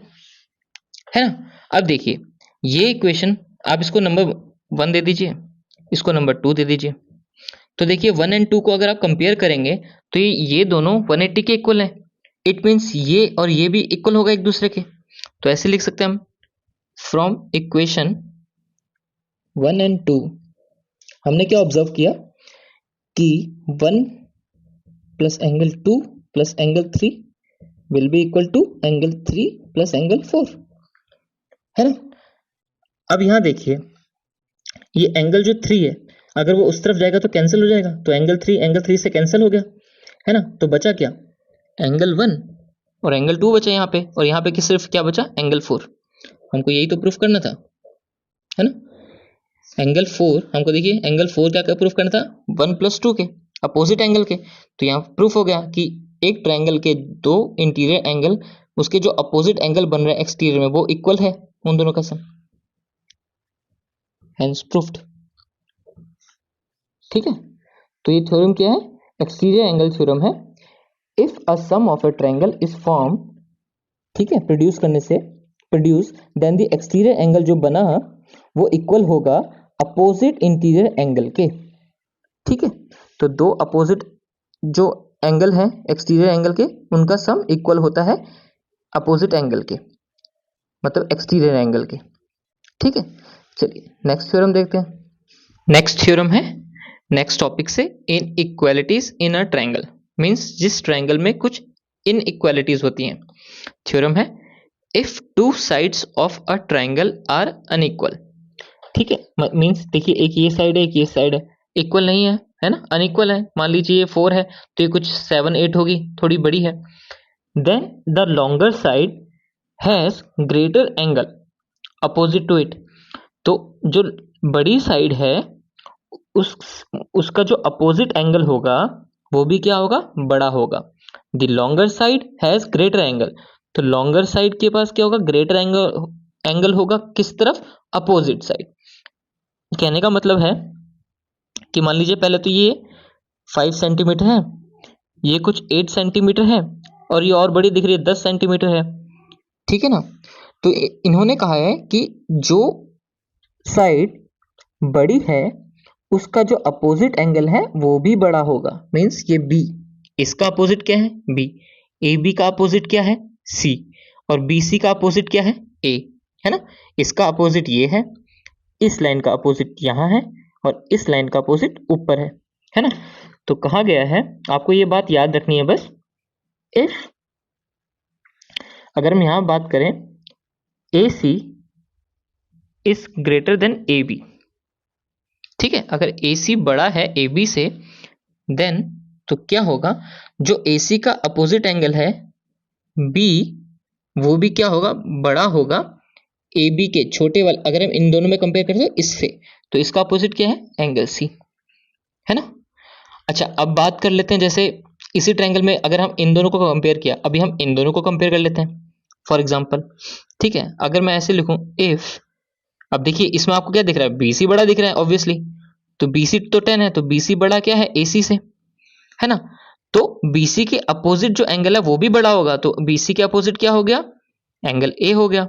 है ना। अब देखिए ये इक्वेशन आप इसको नंबर 1 दे दीजिए, इसको नंबर 2 दे दीजिए। तो देखिए 1 एंड 2 को अगर आप कंपेयर करेंगे तो ये दोनों 180 के इक्वल है। इट मीन्स ये और ये भी इक्वल होगा एक दूसरे के। तो ऐसे लिख सकते हैं हम, फ्रॉम इक्वेशन 1 एंड 2 हमने क्या ऑब्जर्व किया कि 1 plus angle 2 plus angle 3 will be equal to angle 3 plus angle 4, है ना। अब यहां देखिए, ये एंगल जो 3 है, अगर वो उस तरफ जाएगा तो कैंसिल हो जाएगा, तो एंगल 3 से कैंसिल हो गया, है ना। तो बचा क्या, एंगल 1 और एंगल 2 बचा यहाँ पे, और यहाँ पे सिर्फ क्या बचा, एंगल 4। हमको यही तो प्रूफ करना था, है ना। एंगल 4 हमको, देखिए एंगल 4 क्या प्रूफ करना था, 1 प्लस 2 के अपोजिट एंगल के। तो यहाँ प्रूफ हो गया कि एक ट्रायंगल के दो इंटीरियर एंगल, उसके जो अपोजिट एंगल बन रहे हैं एक्सटीरियर में, वो इक्वल है उन दोनों का सम, हेंस प्रूफ्ड। ठीक है, तो ये थ्योरम क्या है, एक्सटीरियर एंगल थ्योरम है। If a sum of a triangle is form, ठीक है, produce then the exterior angle जो बना वो इक्वल होगा अपोजिट इंटीरियर एंगल के। ठीक है, तो दो अपोजिट जो एंगल है एक्सटीरियर एंगल के, उनका सम इक्वल होता है अपोजिट एंगल के, मतलब एक्सटीरियर एंगल के। ठीक है, चलिए नेक्स्ट थ्योरम देखते हैं। नेक्स्ट थ्योरम है नेक्स्ट टॉपिक से, inequalities in a triangle, means जिस ट्रायंगल में कुछ इन इक्वालिटीज होती हैं। थ्योरम है, if two sides of a triangle are unequal. ठीक है, मींस देखिए एक ये साइड है एक ये साइड है, इक्वल नहीं है ना, अनइक्वल है। मान लीजिए ये 4 है तो ये कुछ 7 8 होगी, थोड़ी बड़ी है। Then the longer side has greater angle opposite to it. तो जो बड़ी साइड है उस उसका जो अपोजिट एंगल होगा वो भी क्या होगा, बड़ा होगा। The longer side has greater angle, तो लॉन्गर साइड के पास क्या होगा, ग्रेटर एंगल होगा, किस तरफ, अपोजिट साइड। कहने का मतलब है कि मान लीजिए पहले तो ये 5 सेंटीमीटर है, ये कुछ 8 सेंटीमीटर है, और ये और बड़ी दिख रही है 10 सेंटीमीटर है। ठीक है ना, तो इन्होंने कहा है कि जो साइड बड़ी है उसका जो अपोजिट एंगल है वो भी बड़ा होगा। मींस ये बी, इसका अपोजिट क्या है, बी। ए बी का अपोजिट क्या है, सी। और बी सी का अपोजिट क्या है, ए, है ना। इसका अपोजिट ये है, इस लाइन का अपोजिट यहाँ है, और इस लाइन का अपोजिट ऊपर है ना। तो कहा गया है, आपको ये बात याद रखनी है बस, इफ अगर हम यहां बात करें, A C is greater than A B. ठीक है, अगर ए सी बड़ा है ए बी से, देन तो क्या होगा, जो ए सी का अपोजिट एंगल है बी, वो भी क्या होगा, बड़ा होगा ए बी के छोटे वाले। अगर हम इन दोनों में कंपेयर करें तो इससे, तो इसका अपोजिट क्या है, एंगल सी, है ना। अच्छा, अब बात कर लेते हैं, जैसे इसी ट्रायंगल में अगर हम इन दोनों को कंपेयर किया, अभी हम इन दोनों को कंपेयर कर लेते हैं फॉर एग्जांपल। ठीक है, अगर मैं ऐसे लिखूं, इफ, अब देखिए इसमें आपको क्या दिख रहा है, बीसी बड़ा दिख रहा है ऑब्वियसली, तो बीसी तो 10 है, तो बीसी बड़ा क्या है, एसी से, है ना। तो बीसी के अपोजिट जो एंगल है वो भी बड़ा होगा, तो बीसी के अपोजिट क्या हो गया, एंगल ए हो गया।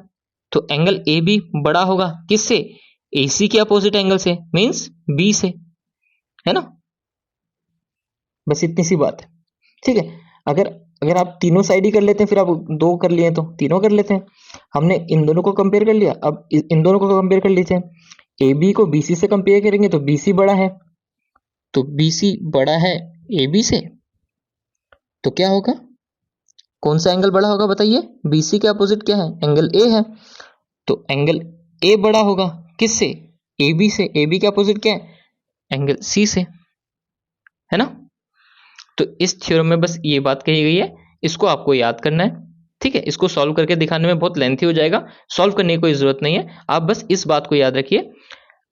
तो एंगल ए भी बड़ा होगा किससे, एसी के अपोजिट एंगल से, मींस बी से, है ना। बस इतनी सी बात है। ठीक है, अगर अगर आप तीनों साइड ही कर लेते हैं, फिर आप दो कर लिए तो तीनों कर लेते हैं। हमने इन दोनों को कंपेयर कर लिया, अब इन दोनों को कंपेयर कर लीजिए। ए बी को बीसी से कंपेयर करेंगे तो बीसी बड़ा है, तो बीसी बड़ा है ए बी से, तो क्या होगा, कौन सा एंगल बड़ा होगा बताइए, बीसी के अपोजिट क्या है, एंगल ए है, तो एंगल ए बड़ा होगा किससे, ए बी से। ए बी के अपोजिट क्या है, एंगल सी से, है ना। तो इस थ्योरम में बस ये बात कही गई है, इसको आपको याद करना है। ठीक है, इसको सॉल्व करके दिखाने में बहुत लेंथी हो जाएगा, सॉल्व करने की कोई जरूरत नहीं है, आप बस इस बात को याद रखिए,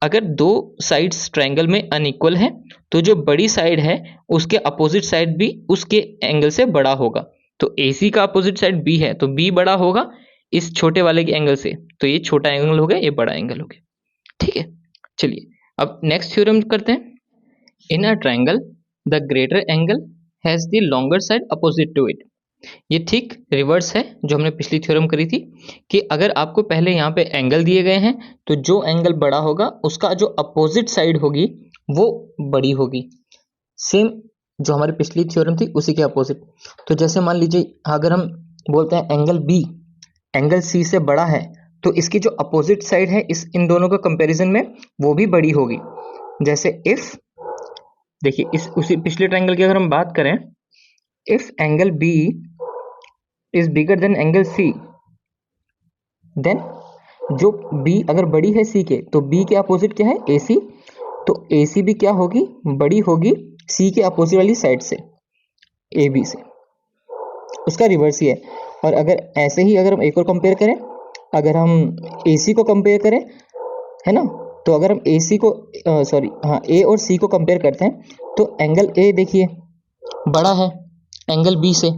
अगर दो साइड्स ट्रायंगल में अनइक्वल है तो जो बड़ी साइड है उसके अपोजिट साइड भी उसके एंगल से बड़ा होगा। तो AC का अपोजिट साइड B है, तो B बड़ा होगा इस छोटे वाले के एंगल से, तो ये छोटा एंगल हो गया, ये बड़ा एंगल हो गया। ठीक है, चलिए अब नेक्स्ट थ्योरम करते हैं। In a triangle the greater angle has the longer side opposite to it. ये ठीक रिवर्स है जो हमने पिछली थ्योरम करी थी, कि अगर आपको पहले यहाँ पे एंगल दिए गए हैं तो जो एंगल बड़ा होगा उसका जो अपोजिट साइड होगी वो बड़ी होगी। सेम जो हमारी पिछली थ्योरम थी उसी के अपोजिट। तो जैसे मान लीजिए अगर हम बोलते हैं एंगल बी, एंगल सी से बड़ा है तो इसकी जो अपोजिट साइड है इन दोनों का कंपैरिजन में वो भी बड़ी होगी। जैसे इफ, देखिए इस उसी पिछले ट्रायंगल की अगर हम बात करें, if angle B is bigger than angle C, then जो बी अगर बड़ी है सी के तो बी के अपोजिट क्या है, ए सी, तो ए सी भी क्या होगी, बड़ी होगी सी के अपोजिट वाली साइड से, ए बी से। उसका रिवर्स ही है। और अगर ऐसे ही अगर हम एक और कंपेयर करें, अगर हम ए सी को कंपेयर करें, है ना, तो अगर हम ए सी को ए और सी को कंपेयर करते हैं तो एंगल ए देखिए बड़ा है एंगल बी से,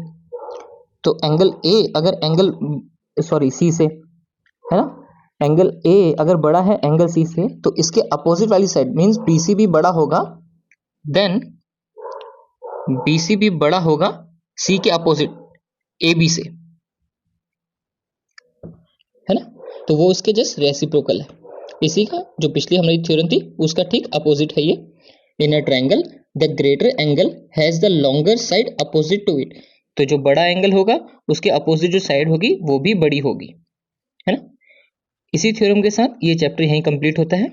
तो एंगल ए अगर सी से, है ना, एंगल ए अगर बड़ा है एंगल सी से तो इसके अपोजिट वाली साइड मींस बीसी भी बड़ा होगा, देन बीसी भी बड़ा होगा सी के अपोजिट ए बी से, है ना, तो वो उसके जस्ट रेसिप्रोकल है। इसी का जो पिछली हमारी थ्योरम थी उसका ठीक अपोजिट है ये। In a triangle the greater angle has the longer side opposite to it, तो जो बड़ा एंगल होगा उसके अपोजिट जो साइड होगी वो भी बड़ी होगी, है ना। इसी थ्योरम के साथ ये चैप्टर यहीं कंप्लीट होता है।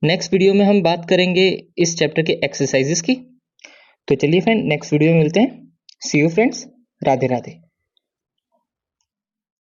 नेक्स्ट वीडियो में हम बात करेंगे इस चैप्टर के एक्सरसाइजेस की। तो चलिए फ्रेंड नेक्स्ट वीडियो में मिलते हैं। सी यू फ्रेंड्स, राधे राधे।